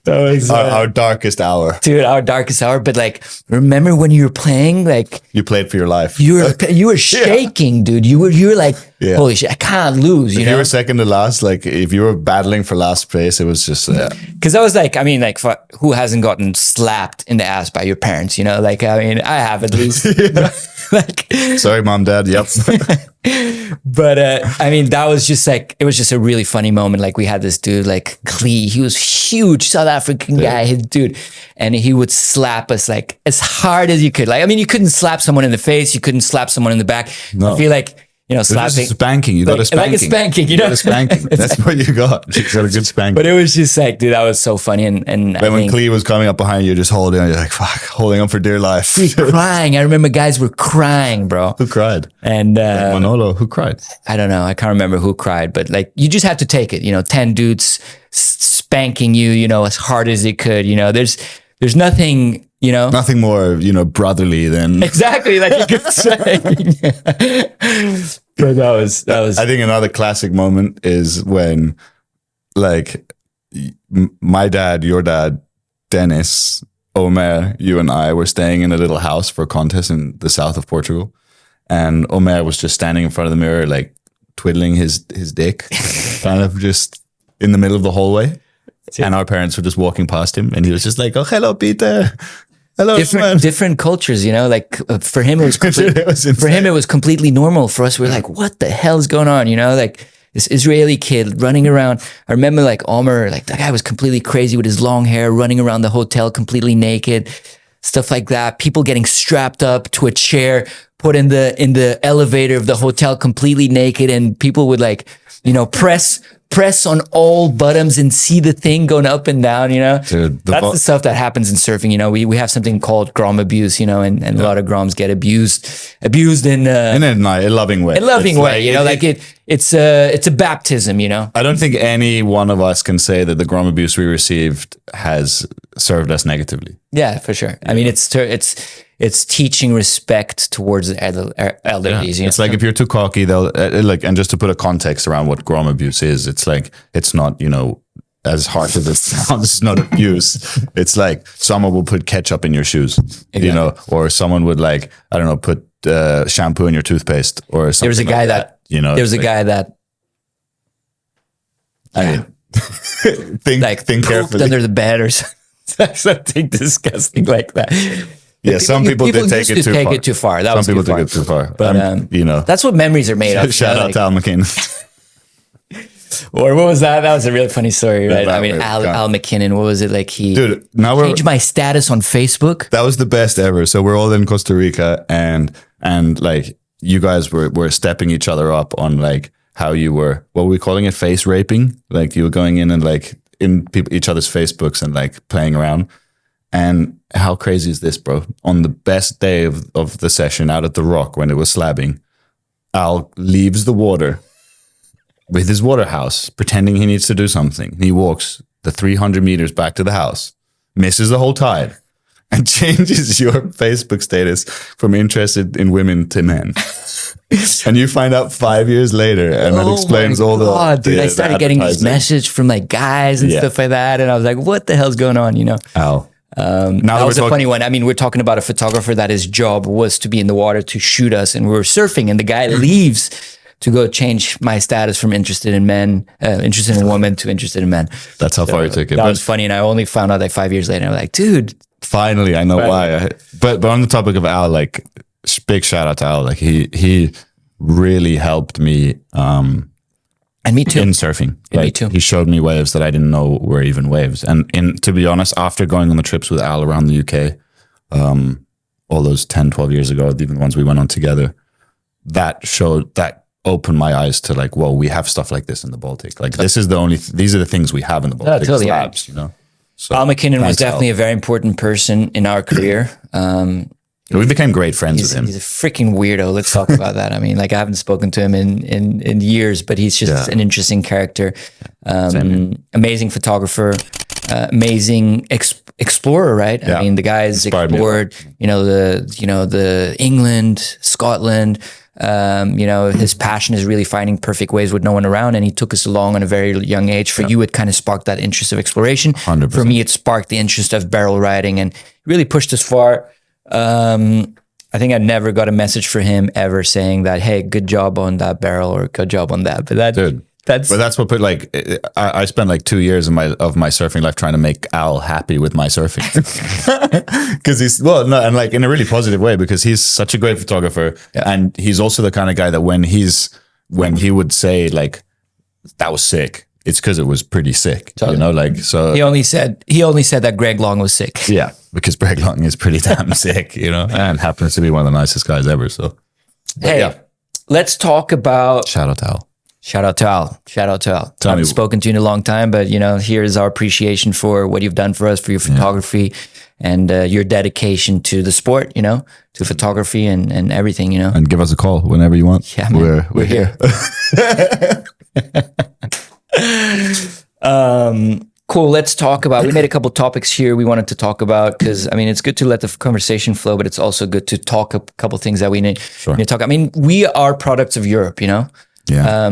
That was Our darkest hour. dude, our darkest hour. But like, remember when you were playing, like You played for your life. you were shaking, dude. You were like, Yeah. holy shit, I can't lose, If you were second to last, like if you were battling for last place, it was just Because I was like, who hasn't gotten slapped in the ass by your parents? Like, I have at least. Like, sorry, mom, dad. Yep. but that was just like, it was just a really funny moment. Like we had this dude, like Klee, he was huge, South African guy, his dude, and he would slap us like as hard as you could. Like, you couldn't slap someone in the face, you couldn't slap someone in the back. No. I feel like, slapping. Spanking. You got a spanking. Like a spanking, You got a spanking. That's what you got. You got a good spanking. But it was just like, dude, that was so funny. And then when Clee was coming up behind you, just holding on, you're like, fuck, holding on for dear life. crying. I remember guys were crying, bro. Who cried? And Manolo, who cried? I don't know. I can't remember who cried, but like you just had to take it. 10 dudes spanking you, as hard as they could. There's nothing. Nothing more, brotherly than exactly like you could say. But that was. I think another classic moment is when, like, my dad, your dad, Dennis, Omer, you and I were staying in a little house for a contest in the south of Portugal, and Omer was just standing in front of the mirror, like twiddling his dick, kind of just in the middle of the hallway. And our parents were just walking past him, and he was just like, "Oh, hello, Peter. Hello, different cultures, Like for him, it was completely normal. For us, we're like, "What the hell is going on?" Like this Israeli kid running around. I remember like Omer, like that guy was completely crazy with his long hair, running around the hotel completely naked, stuff like that. People getting strapped up to a chair, put in the elevator of the hotel completely naked, and people would like, press on all buttons and see the thing going up and down, Dude, that's the stuff that happens in surfing. We have something called Grom abuse, and a lot of Groms get abused in a loving way. A loving way, it's a baptism, I don't think any one of us can say that the Grom abuse we received has served us negatively. Yeah, for sure. It's teaching respect towards the elderly. Yeah. It's like if you're too cocky, they'll and just to put a context around what Grom abuse is, it's like, it's not, as harsh as it sounds, it's not abuse. It's like someone will put ketchup in your shoes, or someone would like, I don't know, put shampoo in your toothpaste or something. There was a guy there was a guy that, think carefully under the bed or something disgusting like that. Yeah, some people did take it too far. That some people took it too far. But that's what memories are made of. Shout out to Al McKinnon. Or what was that? That was a really funny story, right? Yeah, Al McKinnon, what was it like? He changed my status on Facebook. That was the best ever. So we're all in Costa Rica, and like you guys were stepping each other up on like how you were, what were we calling it? Face raping? Like you were going in and like in each other's Facebooks and like playing around. And how crazy is this, bro? On the best day of the session out at the Rock when it was slabbing, Al leaves the water with his water house, pretending he needs to do something. He walks the 300 meters back to the house, misses the whole tide, and changes your Facebook status from interested in women to men. And you find out 5 years later, and that explains all the. Dude, I started getting this message from like guys and stuff like that, and I was like, "What the hell's going on?" Al. That was a funny one. We're talking about a photographer that his job was to be in the water to shoot us, and we were surfing, and the guy leaves to go change my status from interested in women to interested in men. That's how far he took it. That was funny, and I only found out like 5 years later. I was like, dude, finally, I know why. But on the topic of Al, like big shout out to Al. Like he really helped me. And me too. In surfing. Like, me too. He showed me waves that I didn't know were even waves. And to be honest, after going on the trips with Al around the UK, all those 10, 12 years ago, even the ones we went on together, that opened my eyes to like, whoa, we have stuff like this in the Baltic. Like these are the things we have in the Baltic slabs, So Al McKinnon was thanks, Al. definitely a very important person in our career. We became great friends with him. He's a freaking weirdo. Let's talk about that. I mean, like, I haven't spoken to him in years, but he's just an interesting character. Amazing photographer, amazing explorer, right? Yeah. I mean, the guy's Inspired me a lot. explored, the England, Scotland. His passion is really finding perfect waves with no one around, and he took us along at a very young age. For you, it kind of sparked that interest of exploration. 100%. For me, it sparked the interest of barrel riding, and really pushed us far. I think I never got a message for him ever saying that, hey, good job on that barrel or good job on that. But that's what put like I spent like 2 years of my surfing life trying to make Al happy with my surfing because and like in a really positive way, because he's such a great photographer, and he's also the kind of guy that when he would say like that was sick, it's because it was pretty sick, Totally. like so. He only said that Greg Long was sick. Yeah, because Greg Long is pretty damn sick, and happens to be one of the nicest guys ever. So, Let's talk about. Shout out to Al. Shout out to Al. Shout out to Al. I me- haven't spoken to you in a long time, but here's our appreciation for what you've done for us, for your photography, and your dedication to the sport. To photography and everything. And give us a call whenever you want. Yeah, man. We're here. Cool. Let's talk about. We made a couple topics here we wanted to talk about, because I mean, it's good to let the conversation flow, but it's also good to talk a couple things that we need to talk. I mean, we are products of Europe. Yeah.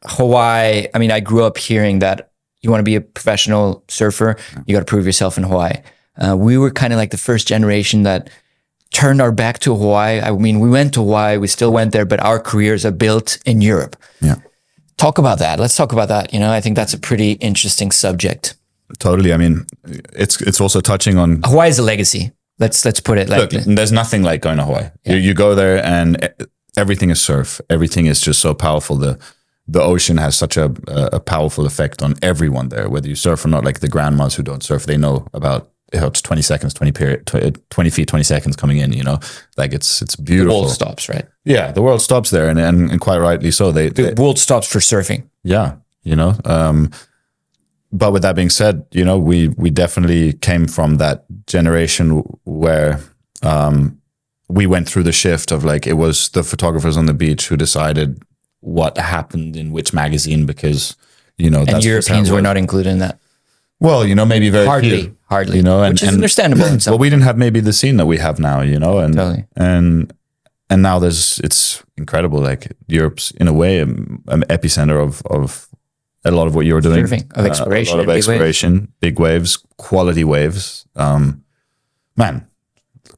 Hawaii. I mean, I grew up hearing that you want to be a professional surfer, you got to prove yourself in Hawaii. We were kind of like the first generation that turned our back to Hawaii. I mean, we went to Hawaii, we still went there, but our careers are built in Europe. Yeah. Talk about that. Let's talk about that. I think that's a pretty interesting subject. Totally. I mean, it's also touching on Hawaii is a legacy. Let's put it like look. There's nothing like going to Hawaii. Yeah. You go there and everything is surf. Everything is just so powerful. The ocean has such a powerful effect on everyone there, whether you surf or not. Like the grandmas who don't surf, they know about it's 20 seconds, 20 feet, 20 seconds coming in. Like it's beautiful. The world stops, right? Yeah, the world stops there, and quite rightly so. The world stops for surfing. Yeah, but with that being said, we definitely came from that generation where we went through the shift of like, it was the photographers on the beach who decided what happened in which magazine, because And that's Europeans were not included in that. well, maybe very Hardly, few, which is understandable. In some Well, we didn't have maybe the scene that we have now, and Totally. and now it's incredible. Like Europe's in a way an epicenter of a lot of what you're doing, Surfing, of exploration, a lot of big waves. exploration, big waves, quality waves. Man,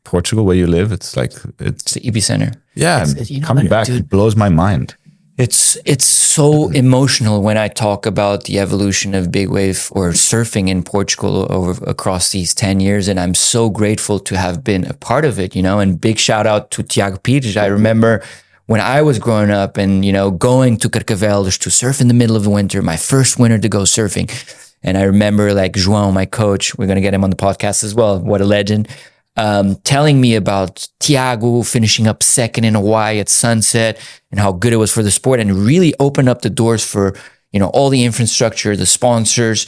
Portugal, where you live, it's It's the epicenter. yeah. Coming what, back, dude? it blows my mind. It's so emotional when I talk about the evolution of big wave or surfing in Portugal across these 10 years. And I'm so grateful to have been a part of it, and big shout out to Tiago Pires. I remember when I was growing up and, going to Carcavelos to surf in the middle of the winter, my first winter to go surfing. And I remember like João, my coach, we're going to get him on the podcast as well. What a legend. Telling me about Tiago finishing up second in Hawaii at sunset and how good it was for the sport, and really opened up the doors for, all the infrastructure, the sponsors,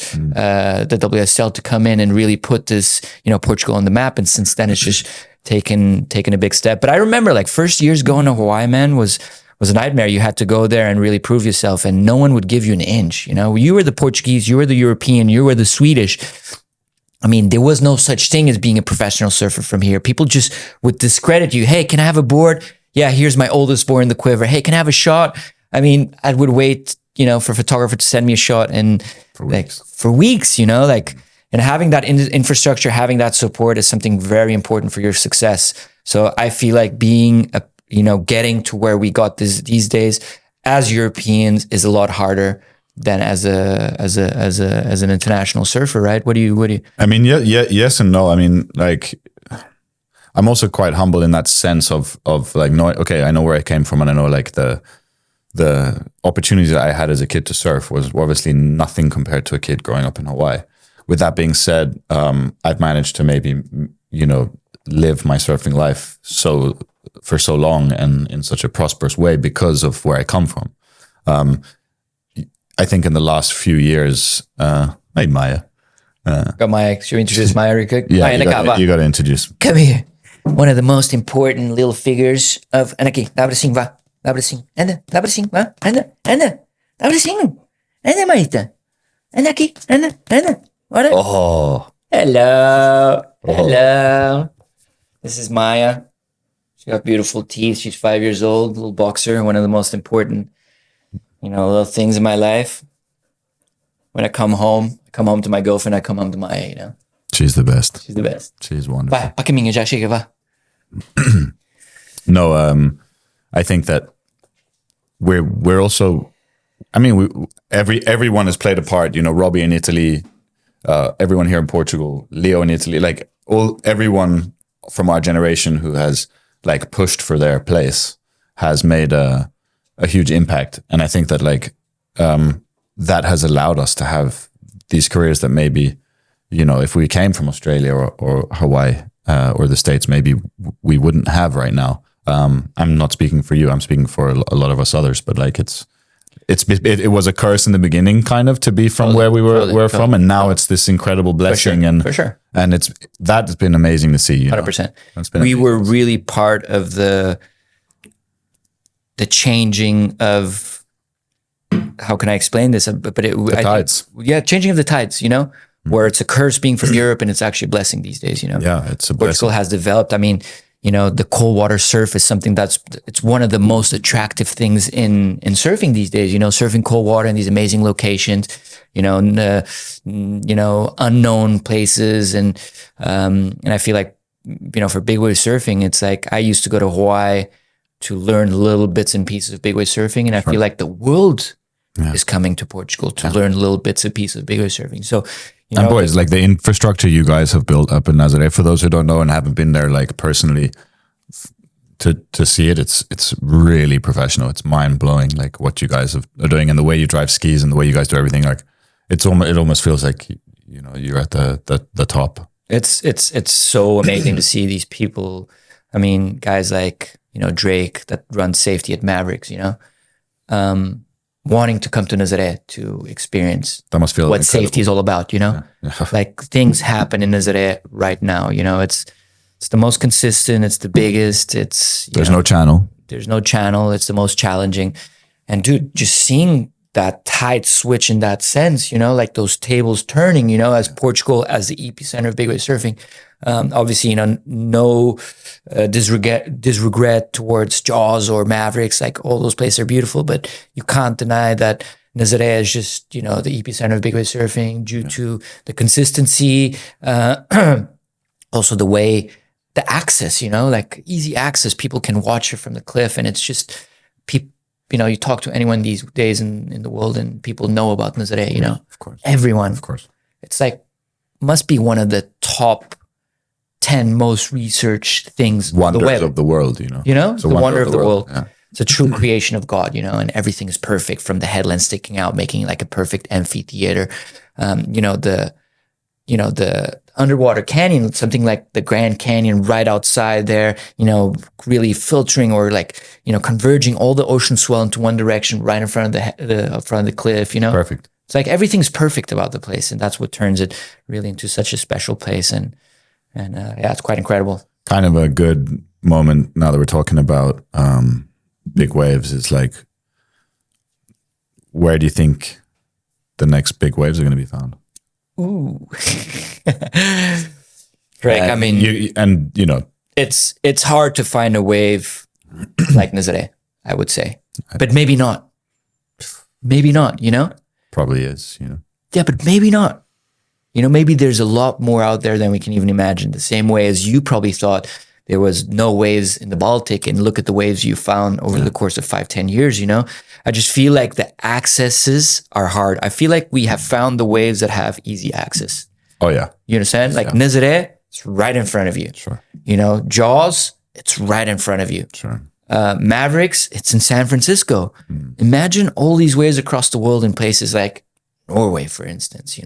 the WSL to come in and really put this, Portugal on the map. And since then it's just taken a big step. But I remember like first years going to Hawaii, man, was a nightmare. You had to go there and really prove yourself, and no one would give you an inch. You were the Portuguese, you were the European, you were the Swedish. I mean, there was no such thing as being a professional surfer from here. People just would discredit you. Hey, can I have a board? Yeah, here's my oldest board in the quiver. Hey, can I have a shot? I mean, I would wait, for a photographer to send me a shot and for weeks, and having that infrastructure, having that support is something very important for your success. So I feel like being getting to where we got these days as Europeans is a lot harder than as an international surfer, right? What do you? I mean, yes and no. I mean, like, I'm also quite humble in that sense of like, no, okay, I know where I came from, and I know like the opportunities that I had as a kid to surf was obviously nothing compared to a kid growing up in Hawaii. With that being said, I've managed to maybe live my surfing life for so long and in such a prosperous way because of where I come from. I think in the last few years, hey Maya, Got Maya. Should we introduce Maya real quick? Yeah, Maya, you got to introduce. come here. One of the most important little figures of... Anda aqui. Dá para sim, vá. Dá para sim. Anda. Dá para sim, vá. Anda. Dá para sim. Anda, Marita. Anda aqui. Anda. Bora. Oh, Hello. This is Maya. She got beautiful teeth. She's 5 years old. Little boxer. One of the most important, little things in my life. When I come home to my girlfriend, I come home to Maya, she's the best. She's the best. She's wonderful. Vai, para caminho, já chega, vá. No, I think that we're also. I mean, everyone has played a part. Robbie in Italy, everyone here in Portugal, Leo in Italy, like everyone from our generation who has like pushed for their place has made a huge impact, and I think that that has allowed us to have these careers that maybe, if we came from Australia or Hawaii or the States, maybe we wouldn't have right now. I'm not speaking for you. I'm speaking for a lot of us others. But it was a curse in the beginning, kind of, to be from where we were from, and now it's this incredible blessing. For sure. And that's been amazing to see. 100%. We were really part of the changing of. How can I explain this? But the tides. Changing of the tides. Where it's a curse being from Europe and it's actually a blessing these days. Yeah, it's a blessing. Portugal has developed. I mean, the cold water surf is something it's one of the most attractive things in surfing these days. Surfing cold water in these amazing locations. Unknown places, and I feel like for big wave surfing, it's like I used to go to Hawaii to learn little bits and pieces of big wave surfing, and I feel like the world is coming to Portugal to learn little bits and pieces of big wave surfing. So, and boys, like the infrastructure you guys have built up in Nazaré, for those who don't know and haven't been there, like personally, to see it, it's really professional. It's mind blowing, like what you guys are doing and the way you drive skis and the way you guys do everything. Like it almost feels like you're at the top. It's so amazing to see these people. I mean, guys like Drake that runs safety at Mavericks. Wanting to come to Nazaré to experience that must feel what incredible. Safety is all about, Yeah. Like things happen in Nazaré right now, it's the most consistent, it's the biggest, there's no channel. There's no channel, it's the most challenging. And dude, just seeing that tide switch in that sense, like those tables turning, as Portugal as the epicenter of big wave surfing. Obviously, no disregret towards Jaws or Mavericks. Like all those places are beautiful, but you can't deny that Nazaré is just the epicenter of big wave surfing due to the consistency, also the access. Like easy access. People can watch it from the cliff, and it's just people. You talk to anyone these days in the world, and people know about Nazaré. Of course, everyone. Of course, it's like must be one of the top 10 most researched things wonders on the web. Of the world, It's the wonder of the world. Yeah. It's a true creation of God, and everything is perfect, from the headland sticking out, making like a perfect amphitheater. The underwater canyon, something like the Grand Canyon right outside there, really filtering or converging all the ocean swell into one direction right in front of the cliff, Perfect. It's like everything's perfect about the place, and that's what turns it really into such a special place. And it's quite incredible. Kind of a good moment now that we're talking about big waves is like, where do you think the next big waves are going to be found? Ooh. Right. I mean, it's hard to find a wave like Nazaré, I would say, but maybe not. Maybe not, Probably is, Yeah, but maybe not. Maybe there's a lot more out there than we can even imagine. The same way as you probably thought there was no waves in the Baltic, and look at the waves you found over the course of 5-10 years, I just feel like the accesses are hard. I feel like we have found the waves that have easy access. Oh, yeah. You understand? Like Nazaré, it's right in front of you. Sure. Jaws, it's right in front of you. Sure. Mavericks, it's in San Francisco. Imagine all these waves across the world in places like Norway, for instance,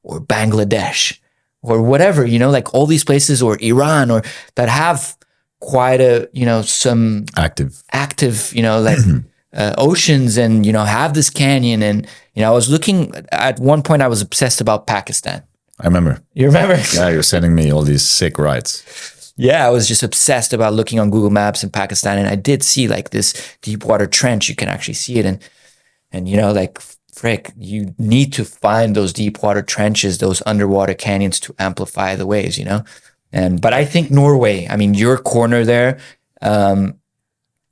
or Bangladesh, or whatever, like all these places, or Iran, or that have quite some active, oceans, and, have this canyon. And, I was looking at one point, I was obsessed about Pakistan. I remember. You remember? Yeah, you're sending me all these sick rides. Yeah, I was just obsessed about looking on Google Maps in Pakistan, and I did see like this deep water trench. You can actually see it, and you know, like frick, you need to find those deep water trenches, those underwater canyons to amplify the waves. You know, but I think Norway. I mean, your corner there,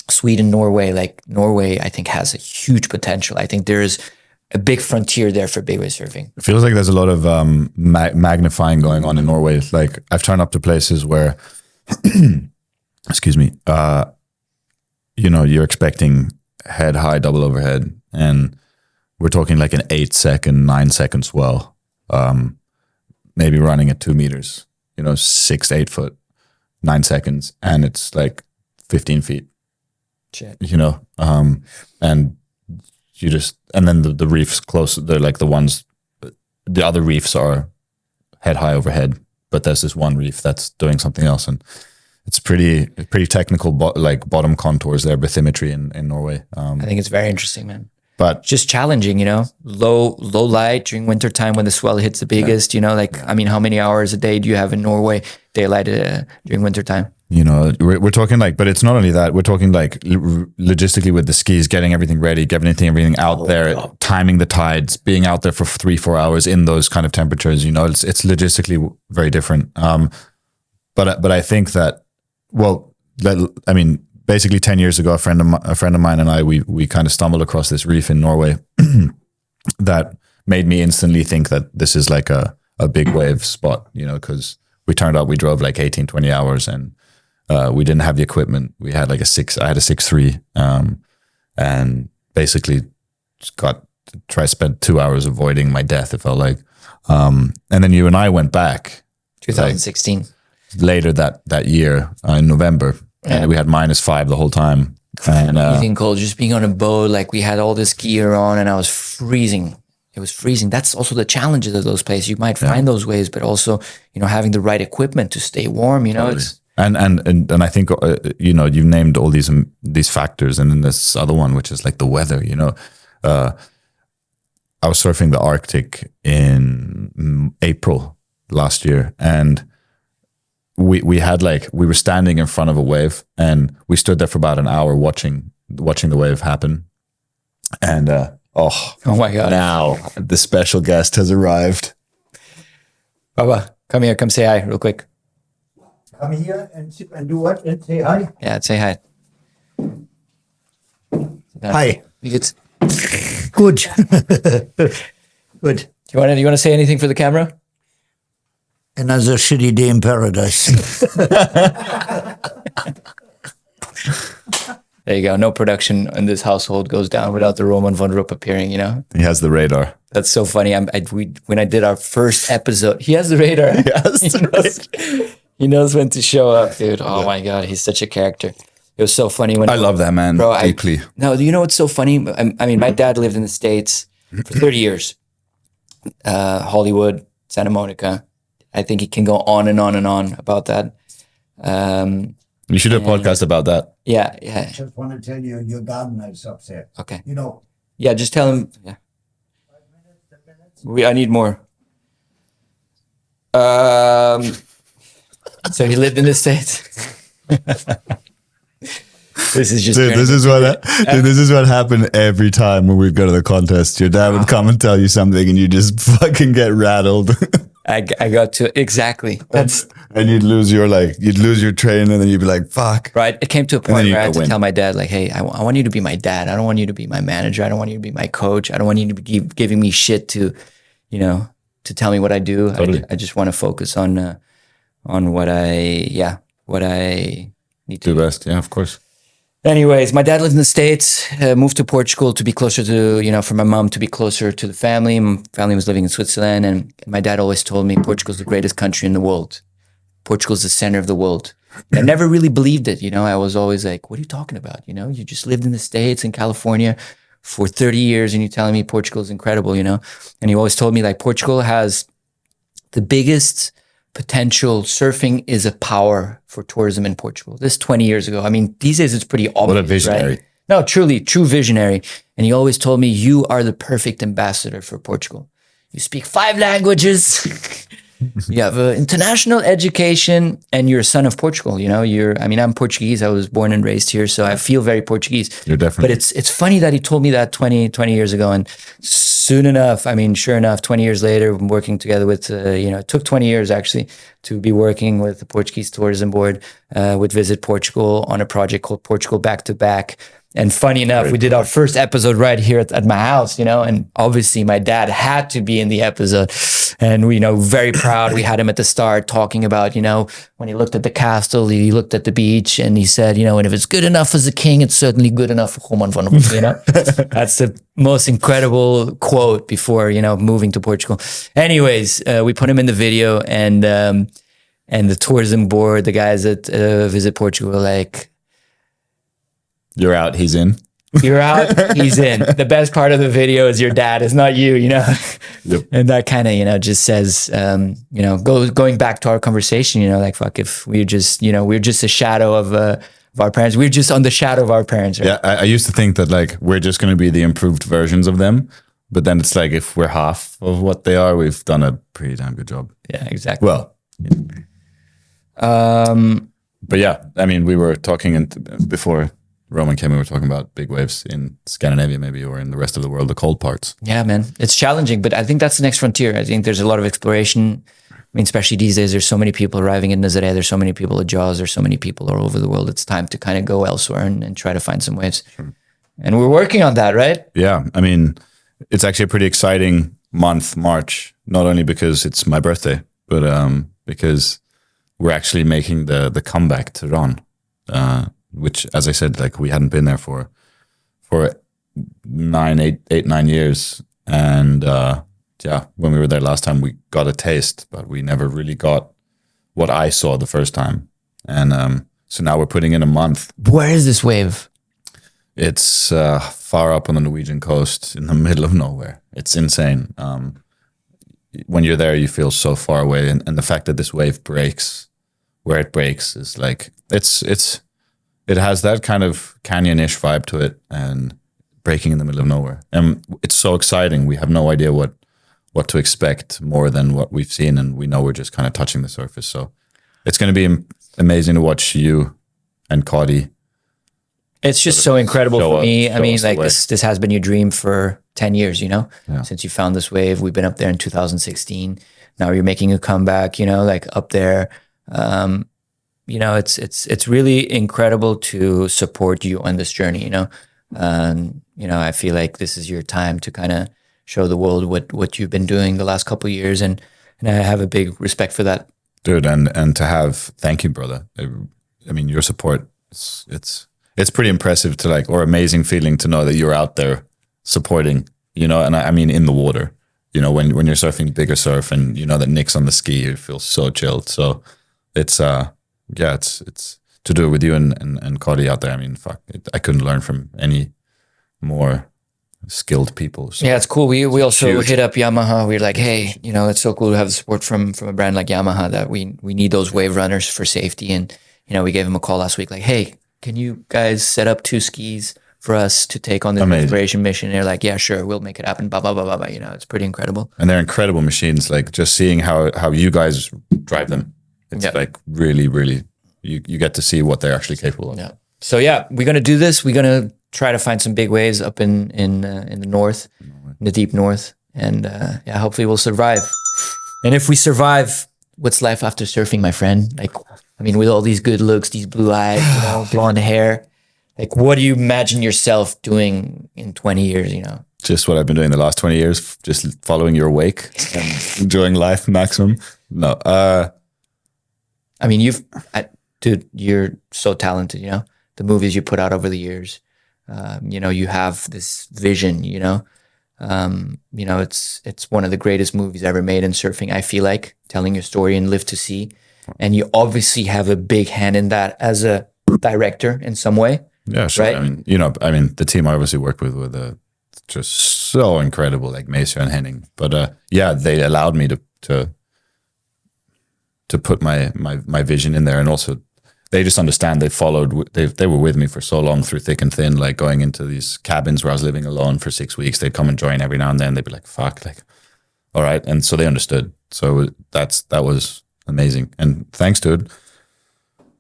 Sweden, Norway. Like Norway, I think has a huge potential. I think there is a big frontier there for big wave surfing. It feels like there's a lot of magnifying going on in Norway. Like I've turned up to places where, excuse me, you know, you're expecting head high double overhead, and we're talking like an 8-second, 9-second swell, maybe running at 2 meters, you know, 6 to 8 foot, 9 seconds, and it's like 15 feet. Shit. You know, and you just, and then the reefs close, they're like the other reefs are head high overhead, but there's this one reef that's doing something else, and it's pretty technical, like bottom contours there, bathymetry in Norway. I think it's very interesting, man. But just challenging, you know, low light during winter time when the swell hits the biggest, you know, like, I mean, how many hours a day do you have in Norway daylight during winter time? You know, we're talking like, but it's not only that, we're talking like logistically with the skis, getting everything ready, getting everything out there, timing the tides, being out there for 3-4 hours in those kind of temperatures, you know, it's logistically very different. But I think that, well, I mean, basically 10 years ago, a friend of mine and I, we kind of stumbled across this reef in Norway that made me instantly think that this is like a big wave spot, you know, because we drove like 18, 20 hours, and we didn't have the equipment. We had like I had a 6.3, and basically spent 2 hours avoiding my death, it felt like. And then you and I went back 2016 later that year in November, and we had -5 the whole time. And freezing cold, just being on a boat, like we had all this gear on, and I was freezing. It was freezing. That's also the challenges of those places. You might find those waves, but also, you know, having the right equipment to stay warm, you know, totally. it's. And I think you know, you've named all these factors, and then this other one, which is like the weather. You know, I was surfing the Arctic in April last year, and we were standing in front of a wave, and we stood there for about an hour watching the wave happen, and oh my God! Now the special guest has arrived. Baba, come here, come say hi real quick. Come here and sit and do what? And say hi. Yeah, say hi. Hi. Good. Good. Good. Do you want to say anything for the camera? Another shitty day in paradise. There you go. No production in this household goes down without the Roman von Rupp appearing, you know? He has the radar. That's so funny. When I did our first episode, he has the radar. He knows when to show up, dude. Oh my God, he's such a character. It was so funny when I love that man, bro. Deeply. No, you know what's so funny? I mean, my dad lived in the States for 30 years. Hollywood, Santa Monica. I think he can go on and on and on about that. You should do a podcast about that. Yeah. I just want to tell you, your garden is upset. Okay. You know. Yeah, just tell him. Yeah. 5 minutes. I need more. So he lived in the States. This is just. Dude, this is what happened every time when we'd go to the contest. Your dad would come and tell you something, and you just fucking get rattled. I got to exactly. And you'd lose your train, and then you'd be like, "Fuck!" Right. It came to a point where I had to tell my dad, like, "Hey, I want you to be my dad. I don't want you to be my manager. I don't want you to be my coach. I don't want you to be giving me shit to, you know, to tell me what I do. Totally. I just want to focus on what I need to do best." Yeah, of course. Anyways, my dad lived in the States, moved to Portugal to be closer to, you know, for my mom to be closer to the family. My family was living in Switzerland, and my dad always told me Portugal's the greatest country in the world. Portugal's the center of the world. I never really believed it, you know. I was always like, what are you talking about? You know, you just lived in the States in California for 30 years and you're telling me Portugal's incredible, you know? And he always told me like Portugal has the biggest potential. Surfing is a power for tourism in Portugal. This 20 years ago. I mean, these days it's pretty obvious. What a visionary. Right? No, truly, true visionary. And he always told me, you are the perfect ambassador for Portugal. you speak 5 languages, you have an international education, and you're a son of Portugal. You know, I'm Portuguese. I was born and raised here, so I feel very Portuguese. You're definitely. But it's funny that he told me that 20 years ago, and soon enough, sure enough, 20 years later, I'm working together with, it took 20 years actually to be working with the Portuguese Tourism Board, with Visit Portugal on a project called Portugal Back to Back. And funny enough, we did our first episode right here at my house, and obviously my dad had to be in the episode. And we, very proud. We had him at the start talking about, when he looked at the castle, he looked at the beach, and he said, and if it's good enough as a king, it's certainly good enough for Roman van der. That's the most incredible quote before, moving to Portugal. Anyways, we put him in the video, and the tourism board, the guys at Visit Portugal were like, you're out, he's in. You're out, he's in. The best part of the video is your dad, it's not you, Yep. And that kind of, just says, going back to our conversation, like, fuck, if we're just, we're just a shadow of our parents. We're just on the shadow of our parents. Right? Yeah, I used to think that like we're just going to be the improved versions of them. But then it's like if we're half of what they are, we've done a pretty damn good job. Yeah, exactly. Well, but yeah, we were talking before Roman came, we were talking about big waves in Scandinavia, maybe, or in the rest of the world, the cold parts. Yeah, man, it's challenging, but I think that's the next frontier. I think there's a lot of exploration. Especially these days, there's so many people arriving in Nazaré, there's so many people at Jaws, there's so many people all over the world. It's time to kind of go elsewhere and try to find some waves. Sure. And we're working on that, right? Yeah, it's actually a pretty exciting month, March, not only because it's my birthday, but because we're actually making the comeback to Ron. Which, as I said, like we hadn't been there for 9 years. And when we were there last time, we got a taste, but we never really got what I saw the first time. And so now we're putting in a month. Where is this wave? It's far up on the Norwegian coast in the middle of nowhere. It's insane. When you're there, you feel so far away. And the fact that this wave breaks where it breaks is like, it has that kind of canyon-ish vibe to it and breaking in the middle of nowhere. And it's so exciting. We have no idea what to expect more than what we've seen. And we know we're just kind of touching the surface. So it's going to be amazing to watch you and Cody. It's just so incredible for me. Like this has been your dream for 10 years, Yeah. Since you found this wave. We've been up there in 2016. Now you're making a comeback, like up there. It's really incredible to support you on this journey, I feel like this is your time to kind of show the world what you've been doing the last couple of years. And I have a big respect for that. Dude, and to have, thank you, brother. Your support, it's pretty impressive or amazing feeling to know that you're out there supporting, and in the water, when you're surfing bigger surf and that Nick's on the ski, you feel so chilled. So it's, it's to do it with you and Cody out there. I couldn't learn from any more skilled people. So yeah, it's cool. We also huge. hit up Yamaha. We were like, hey, it's so cool to have the support from a brand like Yamaha that we need those wave runners for safety. And, we gave them a call last week, like, hey, can you guys set up 2 skis for us to take on this exploration mission? And they're like, yeah, sure, we'll make it happen. Blah, blah, blah, blah, blah. It's pretty incredible. And they're incredible machines. Like just seeing how you guys drive them. It's like really, really, you get to see what they're actually capable of. Yeah. So yeah, we're going to do this. We're going to try to find some big waves up in the north, in the deep north. And hopefully we'll survive. And if we survive, what's life after surfing, my friend? With all these good looks, these blue eyes, blonde hair, what do you imagine yourself doing in 20 years, Just what I've been doing the last 20 years, just following your wake and enjoying life maximum. No, dude, you're so talented, the movies you put out over the years, you have this vision, it's one of the greatest movies ever made in surfing. I feel like telling your story and Live to See, and you obviously have a big hand in that as a director in some way. Yeah, sure. Right? The team I obviously worked with were just so incredible, like Maceo and Henning. But they allowed me to put my vision in there, and also they just understand. They were with me for so long through thick and thin, like going into these cabins where I was living alone for 6 weeks. They'd come and join every now and then. They'd be like, "Fuck, like All right. And so they understood. So that was amazing. And thanks, dude.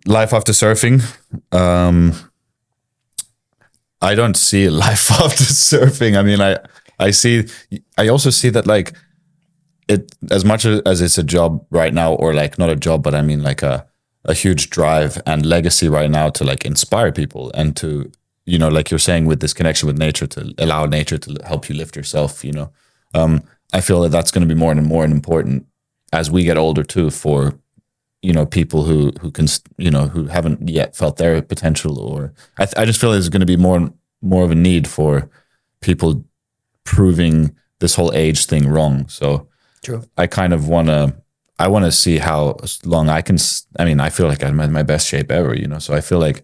Life after surfing. I don't see a life after surfing. I mean, I also see that like it, as much as it's a job right now, or like not a job, but I mean like a huge drive and legacy right now to like inspire people and to, you know, like you're saying, with this connection with nature, to allow nature to help you lift yourself, you know. I feel that that's going to be more and more important as we get older too, for, you know, people who can, you know, who haven't yet felt their potential, or I just feel there's going to be more of a need for people proving this whole age thing wrong. So True. I kind of want to see how long I can, I mean, I feel like I'm in my best shape ever, you know, so I feel like,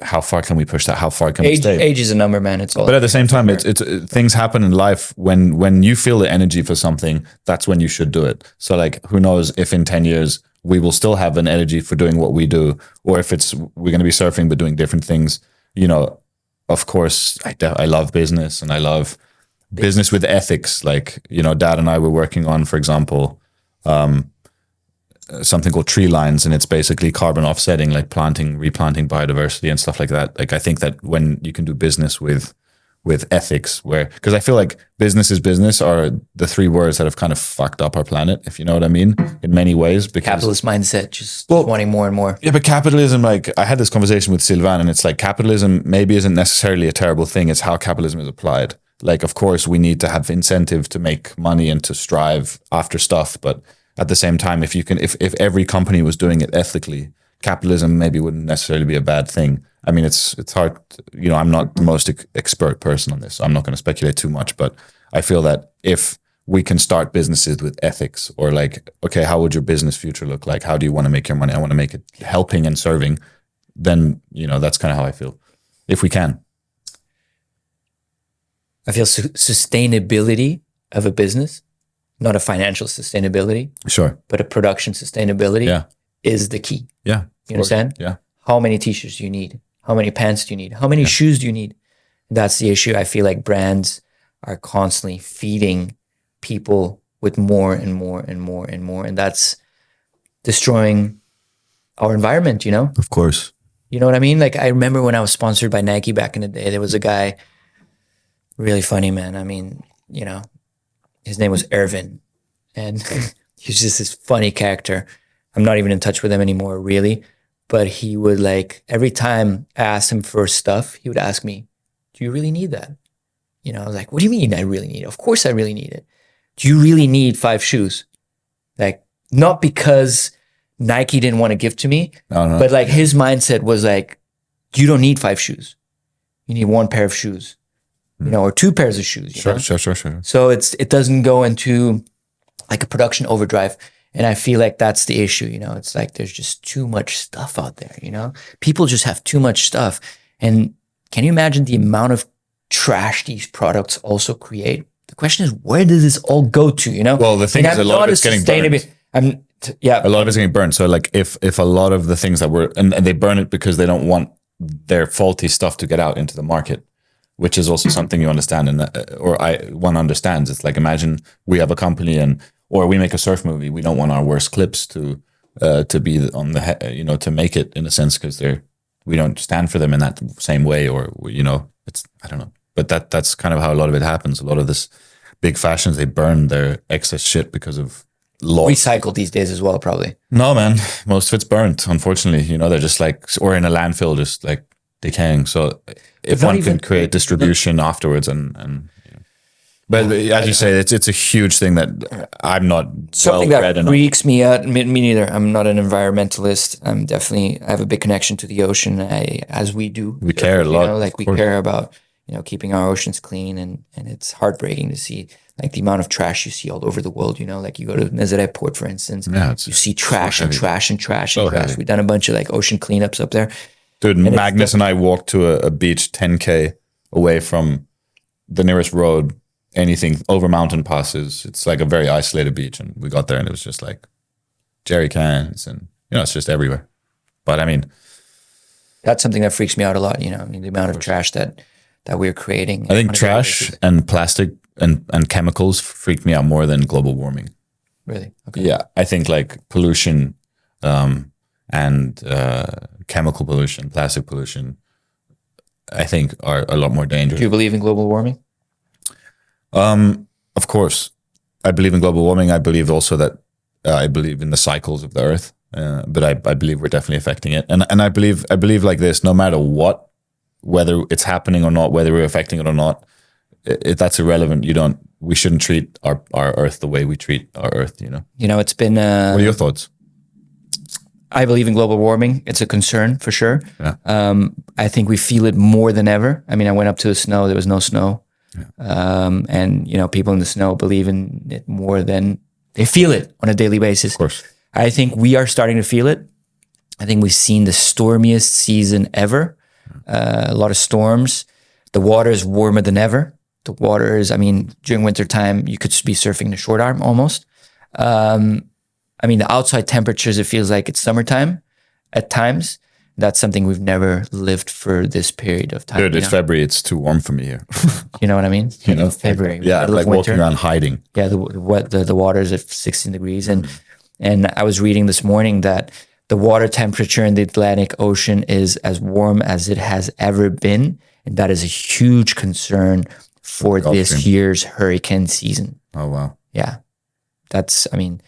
how far can we push that? How far can we stay? Age is a number, man. It's all. But at the same time, it's things happen in life when you feel the energy for something. That's when you should do it. So like, who knows if in 10 years we will still have an energy for doing what we do, or if we're going to be surfing but doing different things. You know, of course, I love business, and I love business with ethics. Like, you know, Dad and I were working on, for example, something called tree lines, and it's basically carbon offsetting, like replanting biodiversity and stuff like that. Like, I think that when you can do business with ethics, because I feel like business is business are the three words that have kind of fucked up our planet, if you know what I mean, in many ways. Because capitalist mindset, just wanting more and more. Yeah, but capitalism, like I had this conversation with Sylvain, and it's like capitalism maybe isn't necessarily a terrible thing. It's how capitalism is applied. Like, of course, we need to have incentive to make money and to strive after stuff, but at the same time, if every company was doing it ethically, capitalism maybe wouldn't necessarily be a bad thing. I mean, it's hard, you know, I'm not the most expert person on this, so I'm not going to speculate too much, but I feel that if we can start businesses with ethics, or like, okay, how would your business future look like? How do you want to make your money? I want to make it helping and serving. Then, you know, that's kind of how I feel. If we can. I feel sustainability of a business, not a financial sustainability, Sure, but a production sustainability is the key. Yeah. You understand? Yeah. How many t-shirts do you need? How many pants do you need? How many shoes do you need? That's the issue. I feel like brands are constantly feeding people with more and more and more and more. And that's destroying our environment, you know? Of course. You know what I mean? Like, I remember when I was sponsored by Nike back in the day, there was a guy, really funny, man. I mean, you know, his name was Ervin, and he's just this funny character. I'm not even in touch with him anymore, really. But he would, like, every time I asked him for stuff, he would ask me, do you really need that? You know, I was like, what do you mean I really need it? Of course I really need it. Do you really need 5 shoes? Like, not because Nike didn't want to give to me, but like his mindset was like, you don't need 5 shoes. You need 1 pair of shoes, you know, or 2 pairs of shoes. Sure. So it doesn't go into like a production overdrive. And I feel like that's the issue, you know, it's like there's just too much stuff out there, you know, people just have too much stuff. And can you imagine the amount of trash these products also create? The question is, where does this all go to, you know? Well, the thing is, a lot of it's getting burned. A lot of it's getting burned. So like if a lot of the things that were, and they burn it because they don't want their faulty stuff to get out into the market, which is also something you understand, and one understands. It's like, imagine we have a company or we make a surf movie. We don't want our worst clips to be on the, you know, to make it in a sense, because we don't stand for them in that same way, or, you know, I don't know. But that's kind of how a lot of it happens. A lot of this big fashions, they burn their excess shit because of law. Recycled these days as well, probably. No, man. Most of it's burnt, unfortunately. You know, they're just like, or in a landfill, just like decaying. So if one can create distribution afterwards and you know. But as you say, it's a huge thing that I'm not something well read that freaks me out. Me neither. I'm not an environmentalist. I have a big connection to the ocean, as we do. We care a lot. You know, like we care about, you know, keeping our oceans clean, and it's heartbreaking to see like the amount of trash you see all over the world. You know, like you go to Nazaré Port, for instance, you see trash and trash and trash and trash. We've done a bunch of like ocean cleanups up there. Dude, Magnus and I walked to a beach 10K away from the nearest road, anything over mountain passes. It's like a very isolated beach, and we got there and it was just like jerry cans and, you know, it's just everywhere. But I mean, that's something that freaks me out a lot, you know, I mean, the amount of trash that we're creating. I think trash and plastic and chemicals freak me out more than global warming. Really? Okay. Yeah, I think like pollution and chemical pollution, plastic pollution, I think are a lot more dangerous. Do you believe in global warming? Of course, I believe in global warming. I believe also that I believe in the cycles of the Earth, but I believe we're definitely affecting it. And I believe like this: no matter what, whether it's happening or not, whether we're affecting it or not, that's irrelevant. We shouldn't treat our Earth the way we treat our Earth. You know, it's been. What are your thoughts? I believe in global warming. It's a concern for sure. Yeah. I think we feel it more than ever. I mean, I went up to the snow. There was no snow. Yeah. And, people in the snow believe in it more than they feel it on a daily basis. Of course. I think we are starting to feel it. I think we've seen the stormiest season ever. A lot of storms. The water is warmer than ever. The water is, during winter time, you could be surfing the short arm almost. The outside temperatures, it feels like it's summertime at times. That's something we've never lived for this period of time. Dude, it's February. It's too warm for me here. You know what I mean? February. Yeah, like walking around hiding. Yeah, the water is at 16 degrees. And I was reading this morning that the water temperature in the Atlantic Ocean is as warm as it has ever been. And that is a huge concern for this year's hurricane season. Oh, wow. Yeah. That's insane.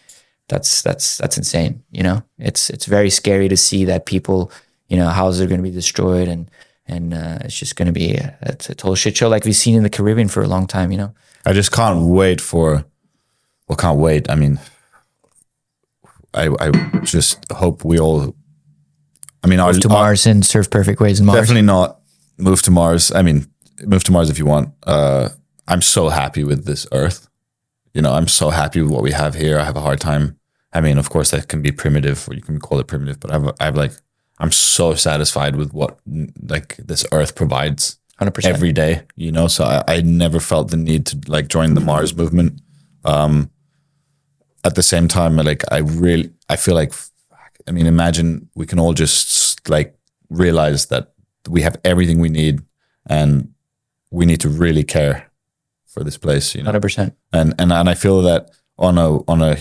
It's very scary to see that people, houses are going to be destroyed and it's just going to be a total shit show like we've seen in the Caribbean for a long time, I just can't wait can't wait. I just hope we all, move to Mars and surf perfect waves in Mars. Definitely not move to Mars. Move to Mars if you want. I'm so happy with this Earth. I'm so happy with what we have here. I have a hard time. Of course that can be primitive, or you can call it primitive, but I'm so satisfied with what like this Earth provides 100% every day, so I never felt the need to join the Mars movement. At the same time, I feel like, imagine we can all just realize that we have everything we need and we need to really care for this place, 100%. And I feel that on a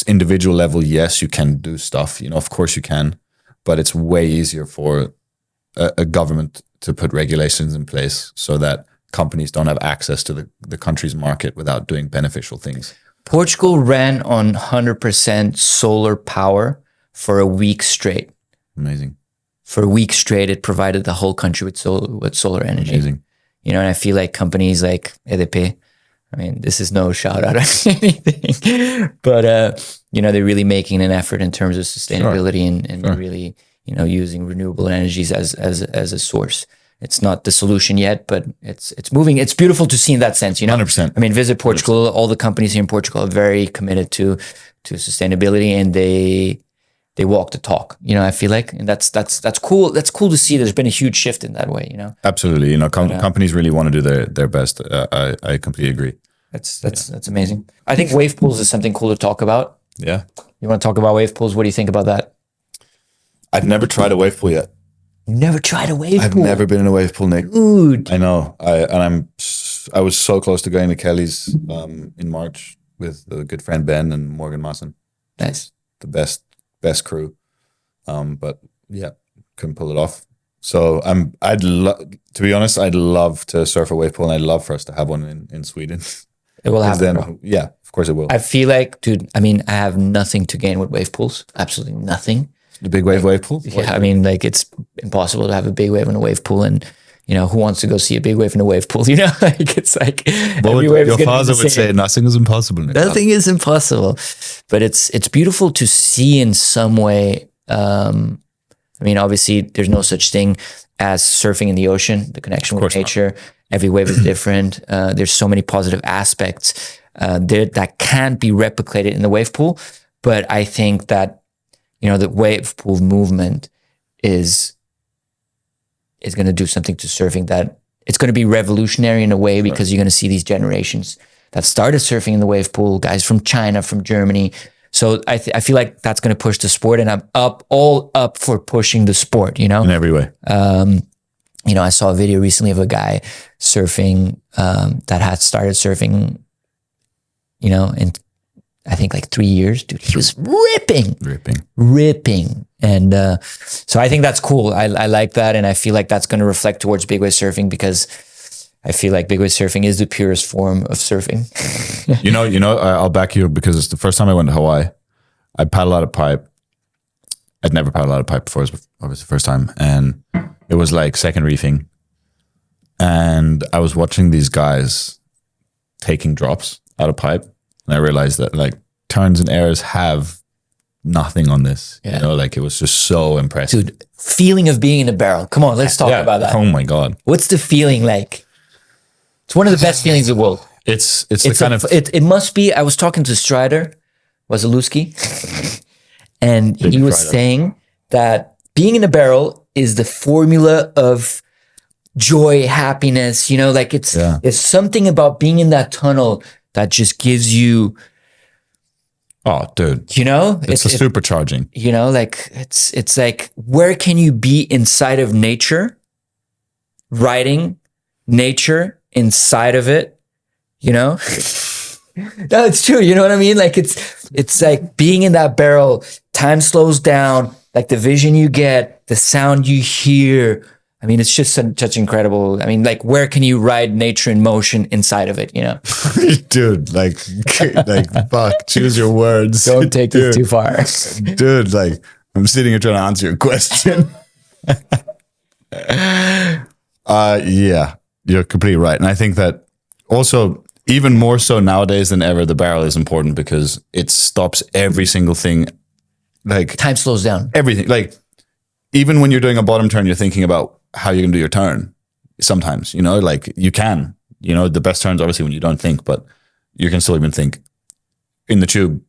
individual level, yes, you can do stuff, of course you can, but it's way easier for a government to put regulations in place so that companies don't have access to the country's market without doing beneficial things. Portugal ran on 100% solar power for a week straight. Amazing. For a week straight, it provided the whole country with solar energy. Amazing. And I feel like companies like EDP, this is no shout out or anything, but they're really making an effort in terms of sustainability and really, using renewable energies as a source. It's not the solution yet, but it's moving. It's beautiful to see in that sense, 100%. Visit Portugal. All the companies here in Portugal are very committed to sustainability, and they walk the talk. I feel like, and that's cool. That's cool to see. There's been a huge shift in that way. Absolutely. Companies really want to do their best. I completely agree. That's amazing. I think Wavepools is something cool to talk about. Yeah. You want to talk about Wavepools? What do you think about that? I've never tried a wave pool yet. You never tried a wave I've pool? never been in a wave pool, Nick. Dude. I know. I was so close to going to Kelly's in March with a good friend Ben and Morgan Masson. Nice. The best crew. But yeah, couldn't pull it off. So to be honest, I'd love to surf a wave pool, and I'd love for us to have one in Sweden. It will happen, bro. Yeah, of course it will. I feel like, dude, I have nothing to gain with wave pools. Absolutely nothing. The big wave pool? Yeah, it's impossible to have a big wave in a wave pool, and who wants to go see a big wave in a wave pool? It's like your father would say nothing is impossible. Nick. Nothing is impossible, but it's beautiful to see in some way. Obviously, there's no such thing as surfing in the ocean. The connection with nature, every wave is different. There's so many positive aspects there that can't be replicated in the wave pool. But I think that the wave pool movement is going to do something to surfing that it's going to be revolutionary in a way, because you're going to see these generations that started surfing in the wave pool, guys from China, from Germany. So I feel like that's going to push the sport, and I'm all up for pushing the sport, In every way. You know, I saw a video recently of a guy surfing, that had started surfing, you know, in I think like 3 years, dude. He was ripping. And so I think that's cool. I like that. And I feel like that's going to reflect towards big wave surfing, because I feel like big wave surfing is the purest form of surfing. you know, I'll back you, because it's the first time I went to Hawaii. I paddled out of pipe. I'd never paddled out of pipe before. It was obviously the first time. And it was like second reefing. And I was watching these guys taking drops out of pipe. And I realized that like turns and airs have nothing on this. Yeah. You know, like it was just so impressive. Dude, feeling of being in a barrel. Come on, let's talk about that. Oh my God. What's the feeling like? It's one of the best feelings in the world. It's the kind of... It must be, I was talking to Strider Wasilewski, and he was saying that being in a barrel is the formula of joy, happiness, you know, like it's something about being in that tunnel that just gives you, oh, dude, you know, it's a supercharging, you know, like it's like, where can you be inside of nature, riding nature inside of it, you know? No, it's true. You know what I mean? Like it's like being in that barrel, time slows down, like the vision you get, the sound you hear. I mean, it's just such incredible. I mean, like, where can you ride nature in motion inside of it, you know? Dude, like, fuck, choose your words. Don't take this too far. Dude, like, I'm sitting here trying to answer your question. Yeah, you're completely right. And I think that also, even more so nowadays than ever, the barrel is important, because it stops every single thing. Like, time slows down. Everything. Like, even when you're doing a bottom turn, you're thinking about how you're gonna do your turn. Sometimes, you know, like you can, you know, the best turns obviously when you don't think, but you can still even think. In the tube,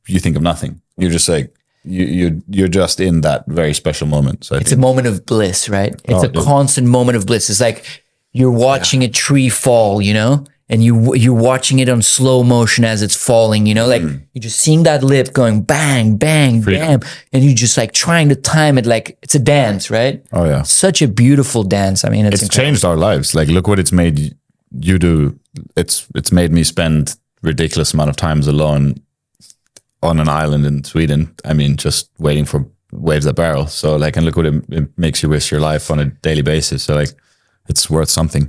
you think of nothing. You're just like, you're just in that very special moment. So it's a moment of bliss, right? It's a constant moment of bliss. It's like you're watching a tree fall, you know, and you're watching it on slow motion as it's falling, you know, like you're just seeing that lip going bang, bang, bam, and you're just like trying to time it, like it's a dance, right? Oh yeah, such a beautiful dance. I mean, it's changed our lives. Like, look what it's made you do. It's made me spend ridiculous amount of times alone on an island in Sweden. I mean, just waiting for waves that barrel. So like, and look what it makes you risk your life on a daily basis. So like, it's worth something.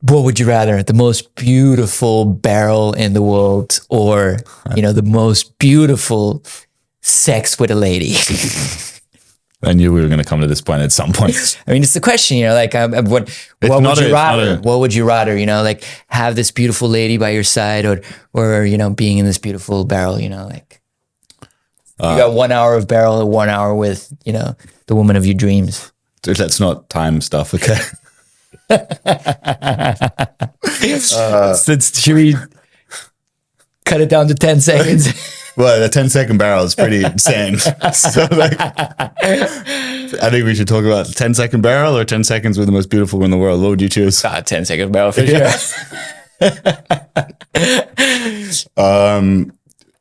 What would you rather? The most beautiful barrel in the world, or, you know, the most beautiful sex with a lady? I knew we were going to come to this point at some point. I mean, it's the question, you know, like, what would you rather? What would you rather, you know, like have this beautiful lady by your side, or, you know, being in this beautiful barrel, you know, like you got 1 hour of barrel, 1 hour with, you know, the woman of your dreams. Dude, let's not time stuff, okay? Should we cut it down to 10 seconds? Well, the 10-second barrel is pretty insane. So like, I think we should talk about 10-second barrel or 10 seconds with the most beautiful woman in the world. What would you choose? 10-second barrel for sure.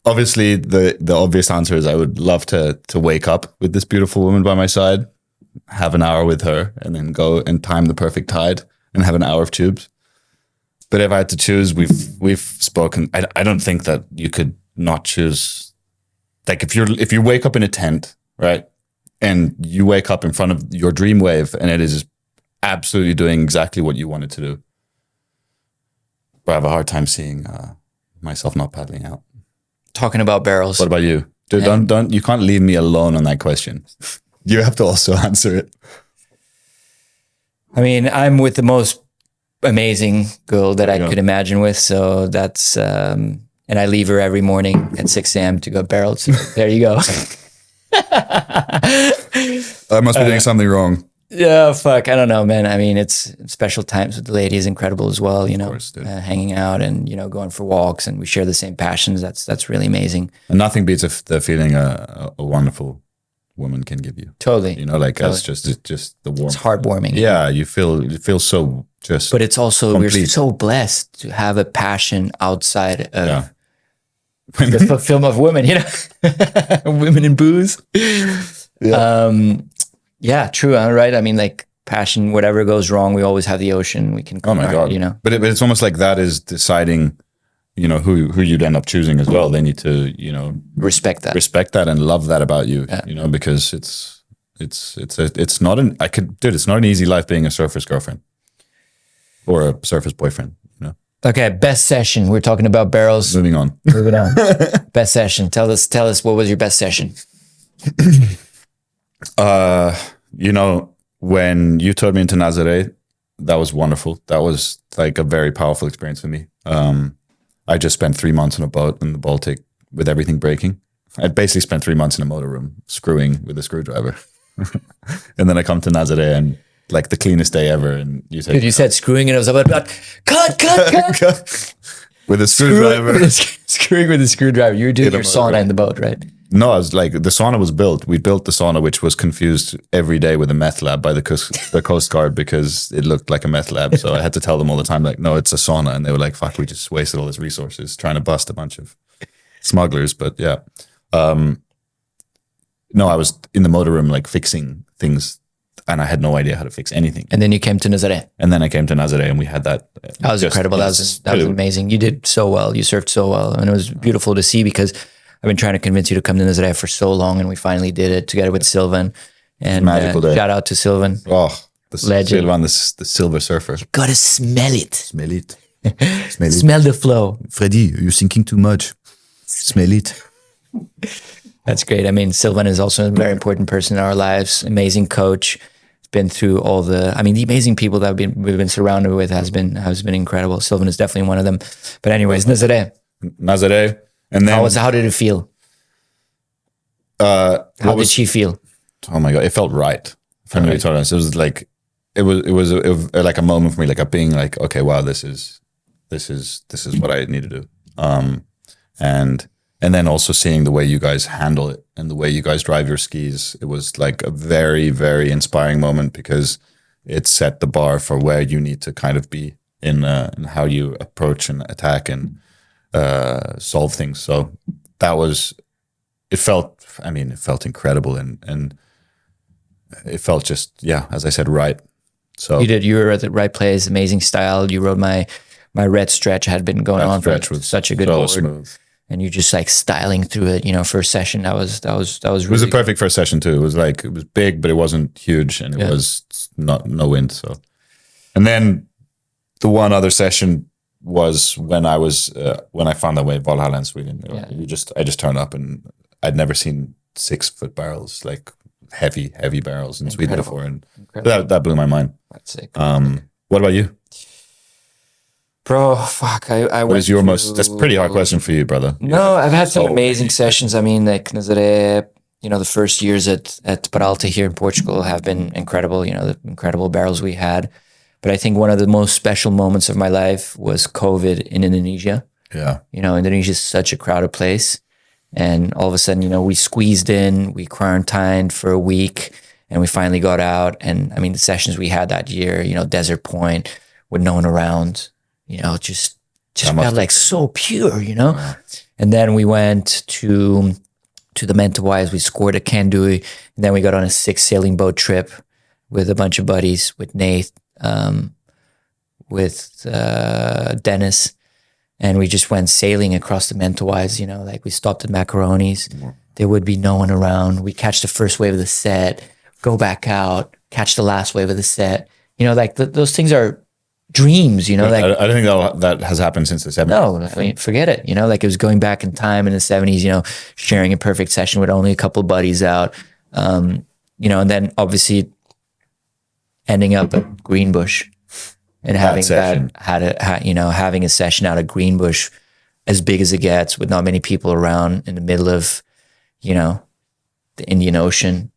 Obviously, the obvious answer is I would love to wake up with this beautiful woman by my side, have an hour with her, and then go and time the perfect tide and have an hour of tubes. But if I had to choose, we've spoken. I don't think that you could not choose. Like if you wake up in a tent, right, and you wake up in front of your dream wave and it is absolutely doing exactly what you want it to do, I have a hard time seeing myself not paddling out. Talking about barrels. What about you? Dude, don't you can't leave me alone on that question. You have to also answer it. I mean, I'm with the most amazing girl that I could imagine with. So that's, and I leave her every morning at 6 a.m. to go barrel. So there you go. I must be doing something wrong. Yeah, fuck. I don't know, man. I mean, it's special times with the lady is incredible as well, you know, hanging out and, you know, going for walks, and we share the same passions. That's really amazing. And nothing beats the feeling a wonderful woman can give you. Totally. You know, like that's just the warmth. It's heartwarming. Yeah, you feel so just. But it's also complete. We're so blessed to have a passion outside of the fulfillment of women. You know, women and booze. Yeah. Yeah, true. Right. I mean, like passion. Whatever goes wrong, we always have the ocean. We can. Oh my God. You know. But it's almost like that is deciding, you know, who you'd end up choosing as well. They need to, you know, Respect that. and love that about you. Yeah. You know, because it's not it's not an easy life being a surfer's girlfriend or a surfer's boyfriend. You know. Okay, best session. We're talking about barrels. Moving on. Moving on. Best session. Tell us what was your best session? You know, when you towed me into Nazaré, that was wonderful. That was like a very powerful experience for me. I just spent 3 months on a boat in the Baltic with everything breaking. I'd basically spent 3 months in a motor room screwing with a screwdriver. And then I come to Nazaré and like the cleanest day ever. And you say, Dude, you said screwing, and I was about cut. with a screwdriver. Screwing with a screwdriver. You were doing In a your motor sauna room. in the boat, right? No, I was like, the sauna was built. We built the sauna, which was confused every day with a meth lab by the Coast Guard because it looked like a meth lab. So I had to tell them all the time, like, no, it's a sauna. And they were like, fuck, we just wasted all these resources trying to bust a bunch of smugglers. But yeah. No, I was in the motor room, like fixing things, and I had no idea how to fix anything. And then you came to Nazaré. And then I came to Nazaré and we had that. That was incredible. That was amazing. You did so well. You surfed so well. And it was beautiful to see because I've been trying to convince you to come to Nazaré for so long, and we finally did it together with Sylvan. And Magical day. Shout out to Sylvan. Oh, the Legend. Sylvan, the silver surfer. Gotta smell it. Smell it. Smell the flow. Freddie, you're thinking too much. Smell it. That's great. I mean, Sylvan is also a very important person in our lives. Amazing coach. Been through all the amazing people that we've been surrounded with has been incredible. Sylvan is definitely one of them. But anyways, Nazaré. And then How did it feel? How did she feel? Oh my God, it felt right. If I'm really totally honest, it was like it was like a moment for me, like a being like, okay, wow, this is what I need to do. And then also seeing the way you guys handle it and the way you guys drive your skis, it was like a very, very inspiring moment because it set the bar for where you need to kind of be in how you approach and attack and solve things. So it felt incredible and it felt just, yeah, as I said, right. So You were at the right place, amazing style. You rode my red stretch had been going on for such a good board. Smooth. And you just like styling through it, first session. That was really It was a perfect first session too. It was big, but it wasn't huge, and it was no wind. So, and then the one other session was when I found that way Valhalla in Sweden. Yeah. I just turned up, and I'd never seen 6 foot barrels, like heavy barrels in Sweden before, and that blew my mind. That's sick. What about you? Bro, fuck. What is your that's a pretty hard question for you, brother. No, I've had some amazing sessions. I mean, like Nazaré, the first years at Peralta here in Portugal have been incredible, the incredible barrels we had. But I think one of the most special moments of my life was COVID in Indonesia. Yeah. Indonesia is such a crowded place. And all of a sudden, we squeezed in, we quarantined for a week, and we finally got out. And I mean, the sessions we had that year, Desert Point with no one around, just felt like so pure, Yeah. And then we went to the Mentawais, we scored at Kandui, and then we got on a 6 sailing boat trip with a bunch of buddies, with Nate, with Dennis, and we just went sailing across the Mentawais, like we stopped at Macaroni's. There would be no one around. We'd catch the first wave of the set, go back out, catch the last wave of the set. Those things are dreams, I don't think that has happened since the 70s. No, I mean, forget it. It was going back in time in the 70s, sharing a perfect session with only a couple of buddies out, and then obviously ending up at Greenbush and having having a session out at Greenbush as big as it gets with not many people around in the middle of, the Indian Ocean,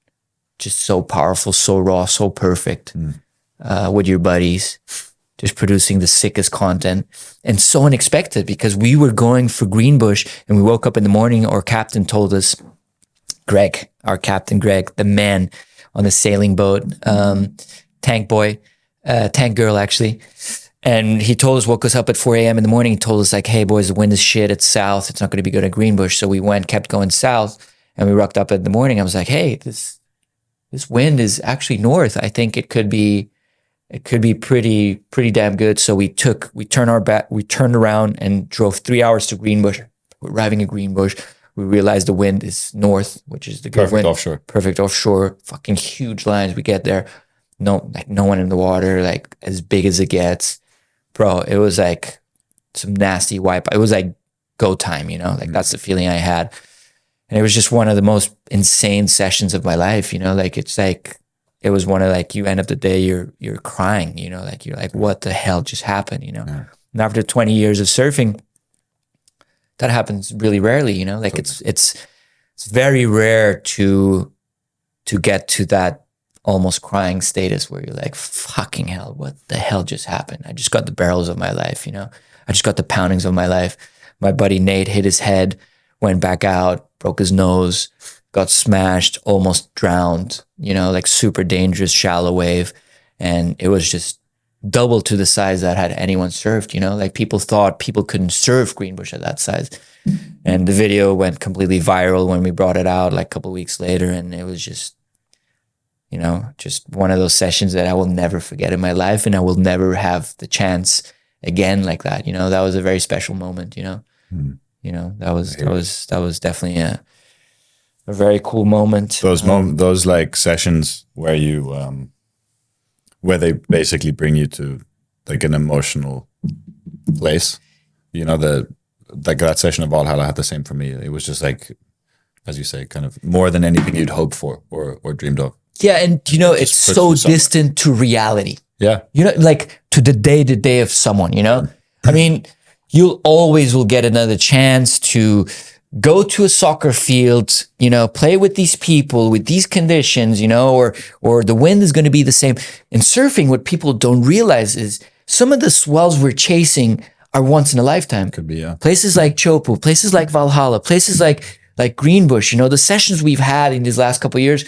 just so powerful, so raw, so perfect, with your buddies. Just producing the sickest content, and so unexpected because we were going for Greenbush and we woke up in the morning. Our captain told us, our captain Greg, the man on the sailing boat, tank girl actually. And he woke us up at 4 a.m. in the morning. He told us like, hey boys, the wind is shit. It's south. It's not going to be good at Greenbush. So we kept going south, and we rocked up in the morning. I was like, hey, this wind is actually north. I think it could be pretty damn good. So we turned around and drove 3 hours to Greenbush. We're arriving at Greenbush. We realized the wind is north, which is the good Perfect wind. offshore. Perfect offshore. Fucking huge lines. We get there. No one in the water, like as big as it gets. Bro, it was like some nasty wipe. It was like go time, you know, like that's the feeling I had. And it was just one of the most insane sessions of my life, you know, like it's like, it was one of like, you end up the day, you're crying, you know, like you're like, what the hell just happened, you know? Yeah. And after 20 years of surfing, that happens really rarely, you know, like it's very rare to get to that almost crying status where you're like, fucking hell, what the hell just happened? I just got the barrels of my life, you know? I just got the poundings of my life. My buddy Nate hit his head, went back out, broke his nose, got smashed, almost drowned, you know, like super dangerous, shallow wave. And it was just double to the size that had anyone surfed, you know, like people thought people couldn't surf Greenbush at that size. And the video went completely viral when we brought it out like a couple of weeks later. And it was just, you know, just one of those sessions that I will never forget in my life. And I will never have the chance again like that. You know, that was a very special moment, you know, you know, that was definitely a very cool moment. Those like sessions where you, where they basically bring you to like an emotional place, you know, like that session of Valhalla had the same for me. It was just like, as you say, kind of more than anything you'd hoped for or dreamed of. Yeah. And you know, it's so distant to reality. Yeah. You know, like to the day of someone, you know, I mean, you'll always will get another chance to go to a soccer field, you know, play with these people with these conditions, you know, or the wind is going to be the same. In surfing, what people don't realize is some of the swells we're chasing are once in a lifetime. Could be, yeah. Places like Chopu, places like Valhalla, places like Greenbush, you know, the sessions we've had in these last couple of years,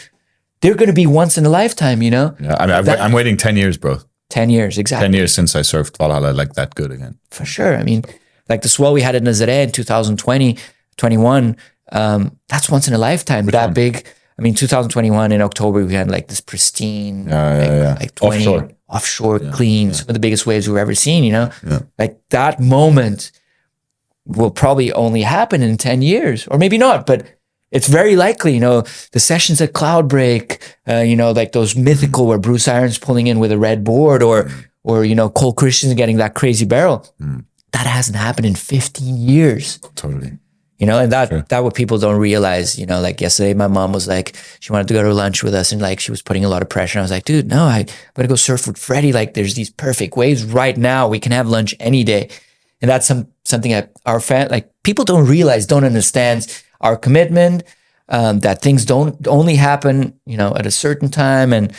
they're going to be once in a lifetime, you know? Yeah, I mean, I'm waiting 10 years, bro. 10 years, exactly. 10 years since I surfed Valhalla like that good again. For sure. I mean, like the swell we had in Nazaré in 2020, 21, that's once in a lifetime. Which that one? big. I mean, 2021 in October, we had like this pristine, like 20 offshore clean, some of the biggest waves we've ever seen, you know? Yeah. Like that moment will probably only happen in 10 years or maybe not, but it's very likely, you know, the sessions at Cloudbreak, you know, like those mythical where Bruce Irons pulling in with a red board or, you know, Cole Christians getting that crazy barrel. That hasn't happened in 15 years. Totally. You know, and that what people don't realize, you know, like yesterday, my mom was like, she wanted to go to lunch with us and like, she was putting a lot of pressure. And I was like, dude, no, I'm going to go surf with Freddie. Like there's these perfect waves right now. We can have lunch any day. And that's something that our people don't realize, don't understand our commitment, that things don't only happen, you know, at a certain time. And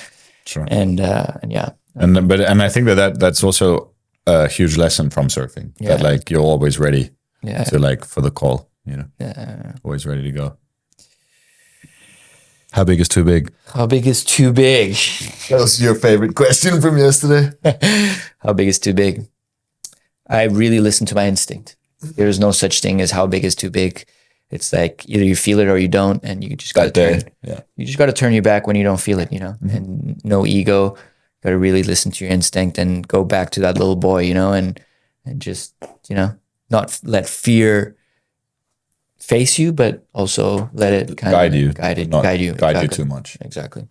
yeah. And I think that's also a huge lesson from surfing, that like you're always ready to like for the call, you know, always ready to go. How big is too big? How big is too big? That was your favorite question from yesterday. How big is too big? I really listen to my instinct. There is no such thing as how big is too big. It's like either you feel it or you don't, and you just got to turn. Yeah. You just got to turn your back when you don't feel it, you know. And no ego. Got to really listen to your instinct and go back to that little boy, you know, and just, you know, not let fear face you, but also let it kind guide you. Guide you Guide you too much. Exactly.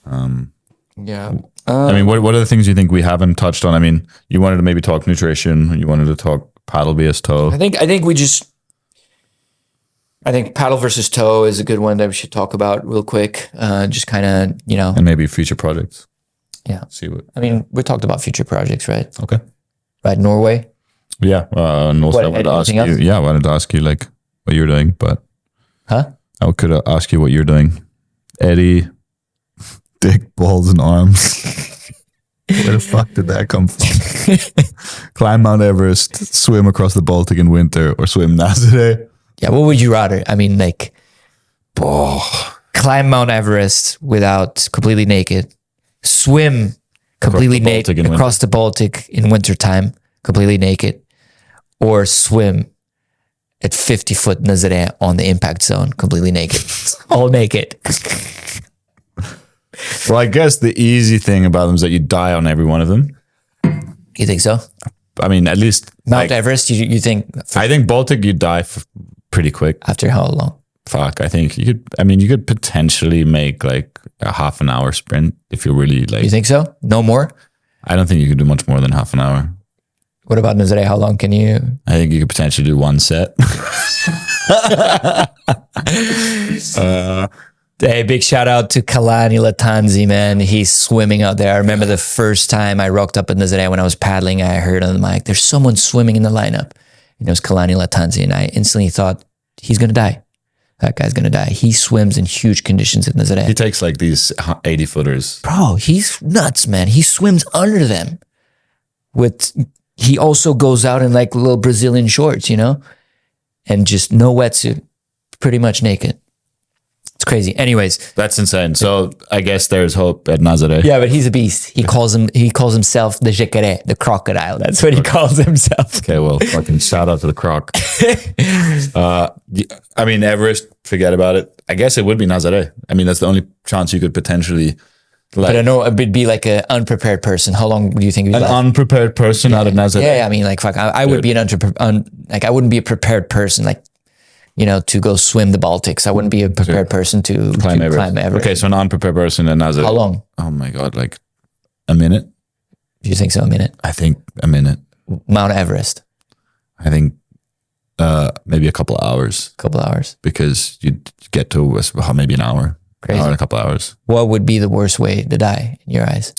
Yeah. I mean, what are the things you think we haven't touched on? I mean, you wanted to maybe talk nutrition. You wanted to talk paddle vs toe. I think paddle versus toe is a good one that we should talk about real quick. Just kind of, you know. And maybe future projects. Yeah. See what. I mean, we talked about future projects, right? Okay. Right, Norway. Yeah. And also I wanted to ask you. Yeah, I wanted to ask you like what you're doing, but. Huh? I could ask you what you're doing. Eddie, dick, balls, and arms. Where the fuck did that come from? Climb Mount Everest, swim across the Baltic in winter, or swim Nazaré? Yeah, what would you rather? I mean, like, climb Mount Everest without completely naked, swim completely naked across the Baltic in wintertime, completely naked, or swim at 50-foot Nazaré on the impact zone, completely naked, all naked. Well, I guess the easy thing about them is that you die on every one of them. You think so? I mean, at least Mount Everest, you think I think Baltic, you die pretty quick. after how long? Fuck, I think you could. I mean, you could potentially make like a half an hour sprint if you're really like. You think so? No more? I don't think you could do much more than half an hour. What about Nazare? How long can you? I think you could potentially do one set. Hey, big shout out to Kalani Latanzi, man. He's swimming out there. I remember the first time I rocked up at Nazare when I was paddling, I heard on the mic, there's someone swimming in the lineup. And it was Kalani Latanzi. And I instantly thought, he's going to die. That guy's going to die. He swims in huge conditions at Nazare. He takes like these 80 footers. Bro, he's nuts, man. He swims under them. He also goes out in like little Brazilian shorts, you know, and just no wetsuit, pretty much naked. It's crazy. Anyways, That's insane. So I guess there's hope at Nazare. yeah, but he's a beast. He calls himself the jacaré, the crocodile. That's what he calls himself. Okay, well, fucking shout out to the croc. I mean, Everest, forget about it. I guess it would be Nazare. I mean, that's the only chance you could potentially. But I know it would be like an unprepared person. How long do you think? An unprepared person out of Nazare. Yeah, I mean, like fuck, I would be like I wouldn't be a prepared person, like you know, to go swim the Baltics. I wouldn't be a prepared person to climb Everest. Okay, so an unprepared person in Nazare. How long? Oh my god, like a minute. Do you think so? A minute? I think a minute. Mount Everest, I think maybe a couple of hours couple hours. because you get to maybe an hour. Crazy. Hour and a couple of hours. What would be the worst way to die in your eyes?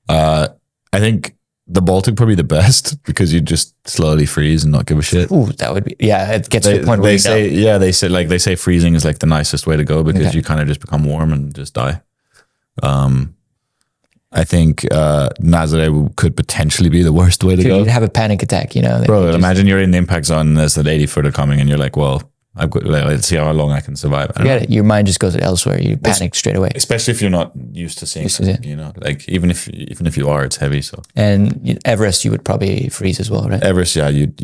I think the Baltic probably the best because you just slowly freeze and not give a shit. Ooh, that would be, yeah, it gets to the point where they say freezing is like the nicest way to go because you kind of just become warm and just die. I think Nazare could potentially be the worst way to go. you'd have a panic attack, you know. Bro, imagine you're in the impact zone and there's that 80 footer coming and you're like, well, let's see how long I can survive. Forget it. Your mind just goes elsewhere. You panic straight away. Especially if you're not used to seeing it, you know, like even if you are, it's heavy. So And Everest, you would probably freeze as well, right? Everest, yeah, you'd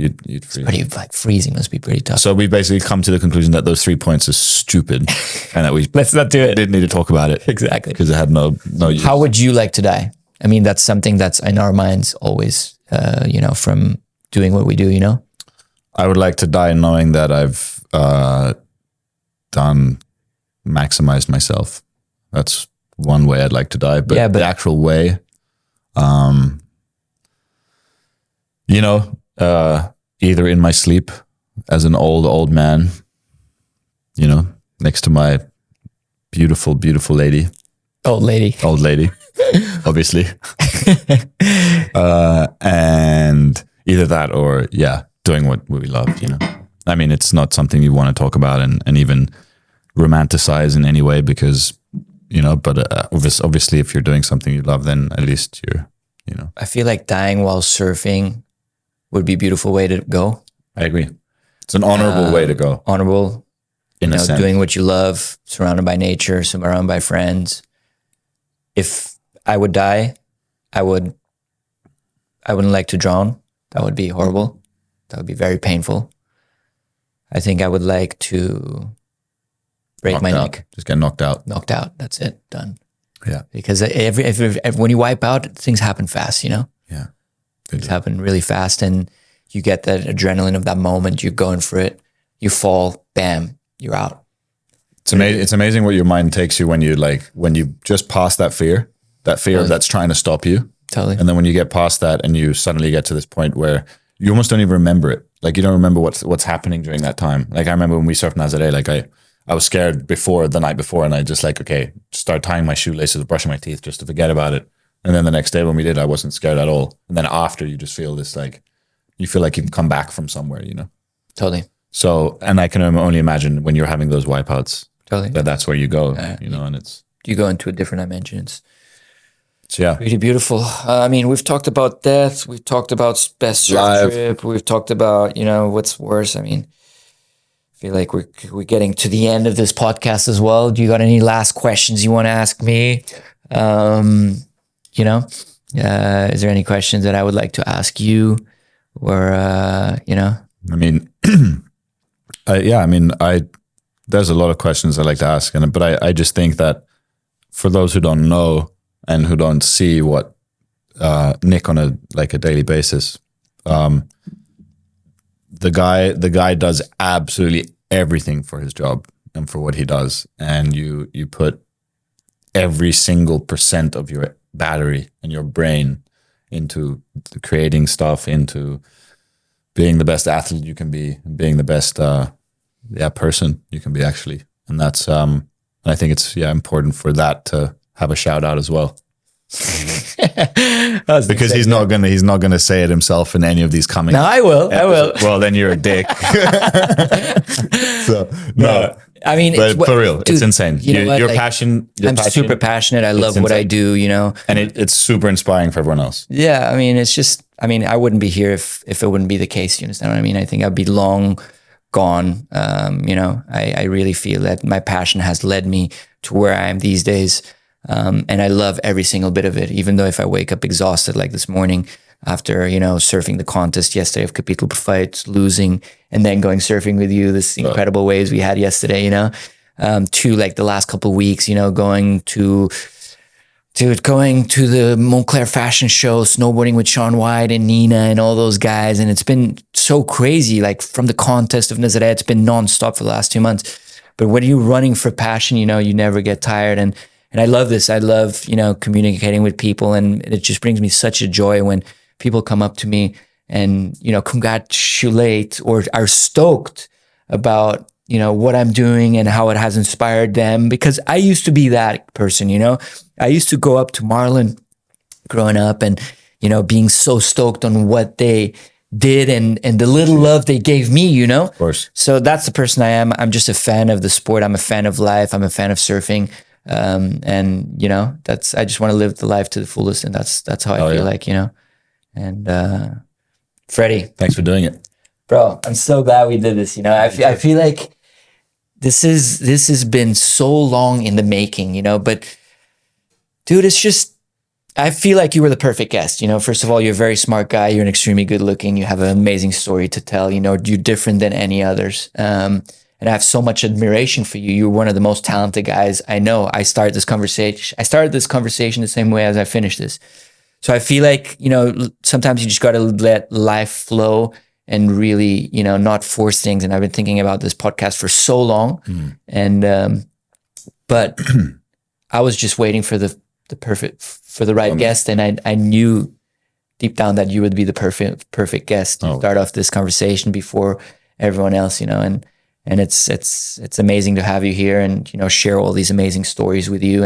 freeze. Pretty like freezing must be pretty tough. So we basically come to the conclusion that those 3 points are stupid, and that we Let's not do it. didn't need to talk about it Exactly. because it had no use. How would you like to die? I mean, that's something that's in our minds always, you know, from doing what we do, you know? I would like to die knowing that I've maximized myself. That's one way I'd like to die. But, Yeah, but- the actual way, you know, either in my sleep as an old man, you know, next to my beautiful lady, Old lady. obviously. And either that or, doing what we love, you know. I mean, it's not something you want to talk about and even romanticize in any way because, you know, but obviously if you're doing something you love, then at least you're, you know. I feel like dying while surfing would be a beautiful way to go. I agree. It's an honorable way to go. Honorable, In a sense. doing what you love, surrounded by nature, surrounded by friends. If I would die, I wouldn't like to drown. That would be horrible. That would be very painful. I think I would like to break Knocked my out. neck. Just get knocked out. Knocked out. That's it. Done. Yeah. Because when you wipe out, things happen fast, you know? Yeah. Things happen really fast and you get that adrenaline of that moment. You're going for it. You fall, bam, you're out. It's amazing. It's amazing what your mind takes you when you just pass that fear that's trying to stop you. Totally. And then when you get past that and you suddenly get to this point where you almost don't even remember it. Like you don't remember what's happening during that time. Like I remember when we surfed Nazare, like I was scared the night before and I just started tying my shoelaces, brushing my teeth just to forget about it. And then the next day when we did, I wasn't scared at all. And then after you just feel this you feel like you've come back from somewhere, you know? Totally. So, and I can only imagine when you're having those wipeouts, Totally. that's where you go, you know, and it's. You go into a different dimension. It's Yeah. really beautiful. I mean, we've talked about death. We've talked about best surf Live. trip. We've talked about, you know, what's worse. I mean, I feel like we're getting to the end of this podcast as well. Do you got any last questions you want to ask me? You know, is there any questions that I would like to ask you or, you know? I mean, there's a lot of questions I like to ask, but I just think that for those who don't know and who don't see what Nick on a daily basis, the guy does absolutely everything for his job and for what he does, and you put every single % of your battery and your brain into creating stuff, into being the best athlete you can be, and being the best person you can be, actually. And that's I think it's important for that to have a shout out as well. Because he's not gonna say it himself in any of these coming. No, I will. Well, then you're a dick. So no. I mean, but for real, dude, it's insane. Your passion. I'm super passionate. I love what I do, and it's super inspiring for everyone else. Yeah, I mean, it's just, I wouldn't be here if it wouldn't be the case. You understand what I mean? I think I'd be long gone. I really feel that my passion has led me to where I am these days. And I love every single bit of it, even though if I wake up exhausted like this morning after, surfing the contest yesterday of Capítulo Perfeito, losing, and then going surfing with you, this incredible waves we had yesterday, to like the last couple of weeks, going to the Montclair fashion show, snowboarding with Sean White and Nina and all those guys. And it's been so crazy, like from the contest of Nazaré, it's been nonstop for the last 2 months. But when you're running for passion, you never get tired. And I love this. I love, communicating with people. And it just brings me such a joy when people come up to me and, congratulate or are stoked about, what I'm doing and how it has inspired them. Because I used to be that person, I used to go up to Marlon growing up and, being so stoked on what they did and the little love they gave me, Of course. So that's the person I am. I'm just a fan of the sport. I'm a fan of life. I'm a fan of surfing. And I just want to live the life to the fullest. And that's how I feel like, and, Freddie, thanks for doing it, bro. I'm so glad we did this. I feel like this has been so long in the making, but dude, it's just, I feel like you were the perfect guest. First of all, you're a very smart guy. You're an extremely good looking. You have an amazing story to tell. You're different than any others. And I have so much admiration for you. You're one of the most talented guys I know. I started this conversation the same way as I finished this. So I feel like, sometimes you just got to let life flow and really, not force things. And I've been thinking about this podcast for so long. And, but I was just waiting for the right guest. And I knew deep down that you would be the perfect guest to start off this conversation before everyone else, and it's amazing to have you here and, share all these amazing stories with you.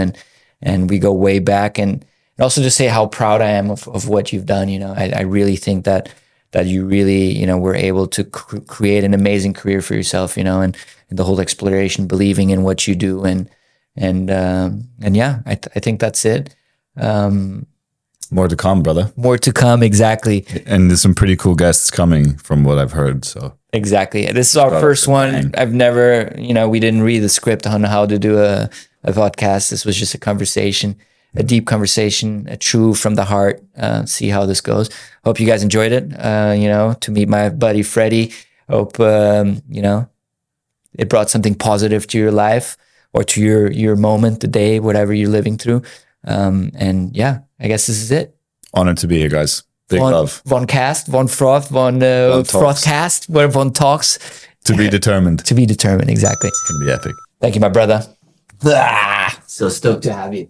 And we go way back and also just say how proud I am of what you've done. I really think that you really, were able to create an amazing career for yourself, and the whole exploration, believing in what you do. And yeah, I think that's it. More to come, brother. More to come. Exactly. And there's some pretty cool guests coming from what I've heard. So exactly. This is our first one. I've never, we didn't read the script on how to do a podcast. This was just a conversation, a deep conversation, a true from the heart. See how this goes. Hope you guys enjoyed it. To meet my buddy Freddie. Hope, it brought something positive to your life or to your moment, the day, whatever you're living through. And yeah, I guess this is it. Honored to be here, guys. Big love. Von Cast, Von Froth, Froth Cast, where Von talks. To be determined. To be determined, exactly. It's going to be epic. Thank you, my brother. So stoked to have you.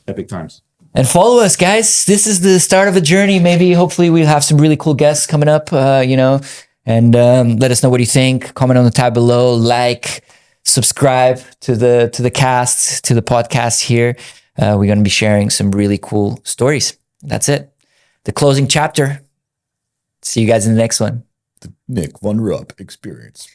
Epic times. And follow us, guys. This is the start of a journey. Maybe, hopefully, we'll have some really cool guests coming up, and let us know what you think. Comment on the tab below, like, subscribe to the cast, to the podcast here. We're going to be sharing some really cool stories. That's it. The closing chapter. See you guys in the next one. The Nick Von Rupp experience.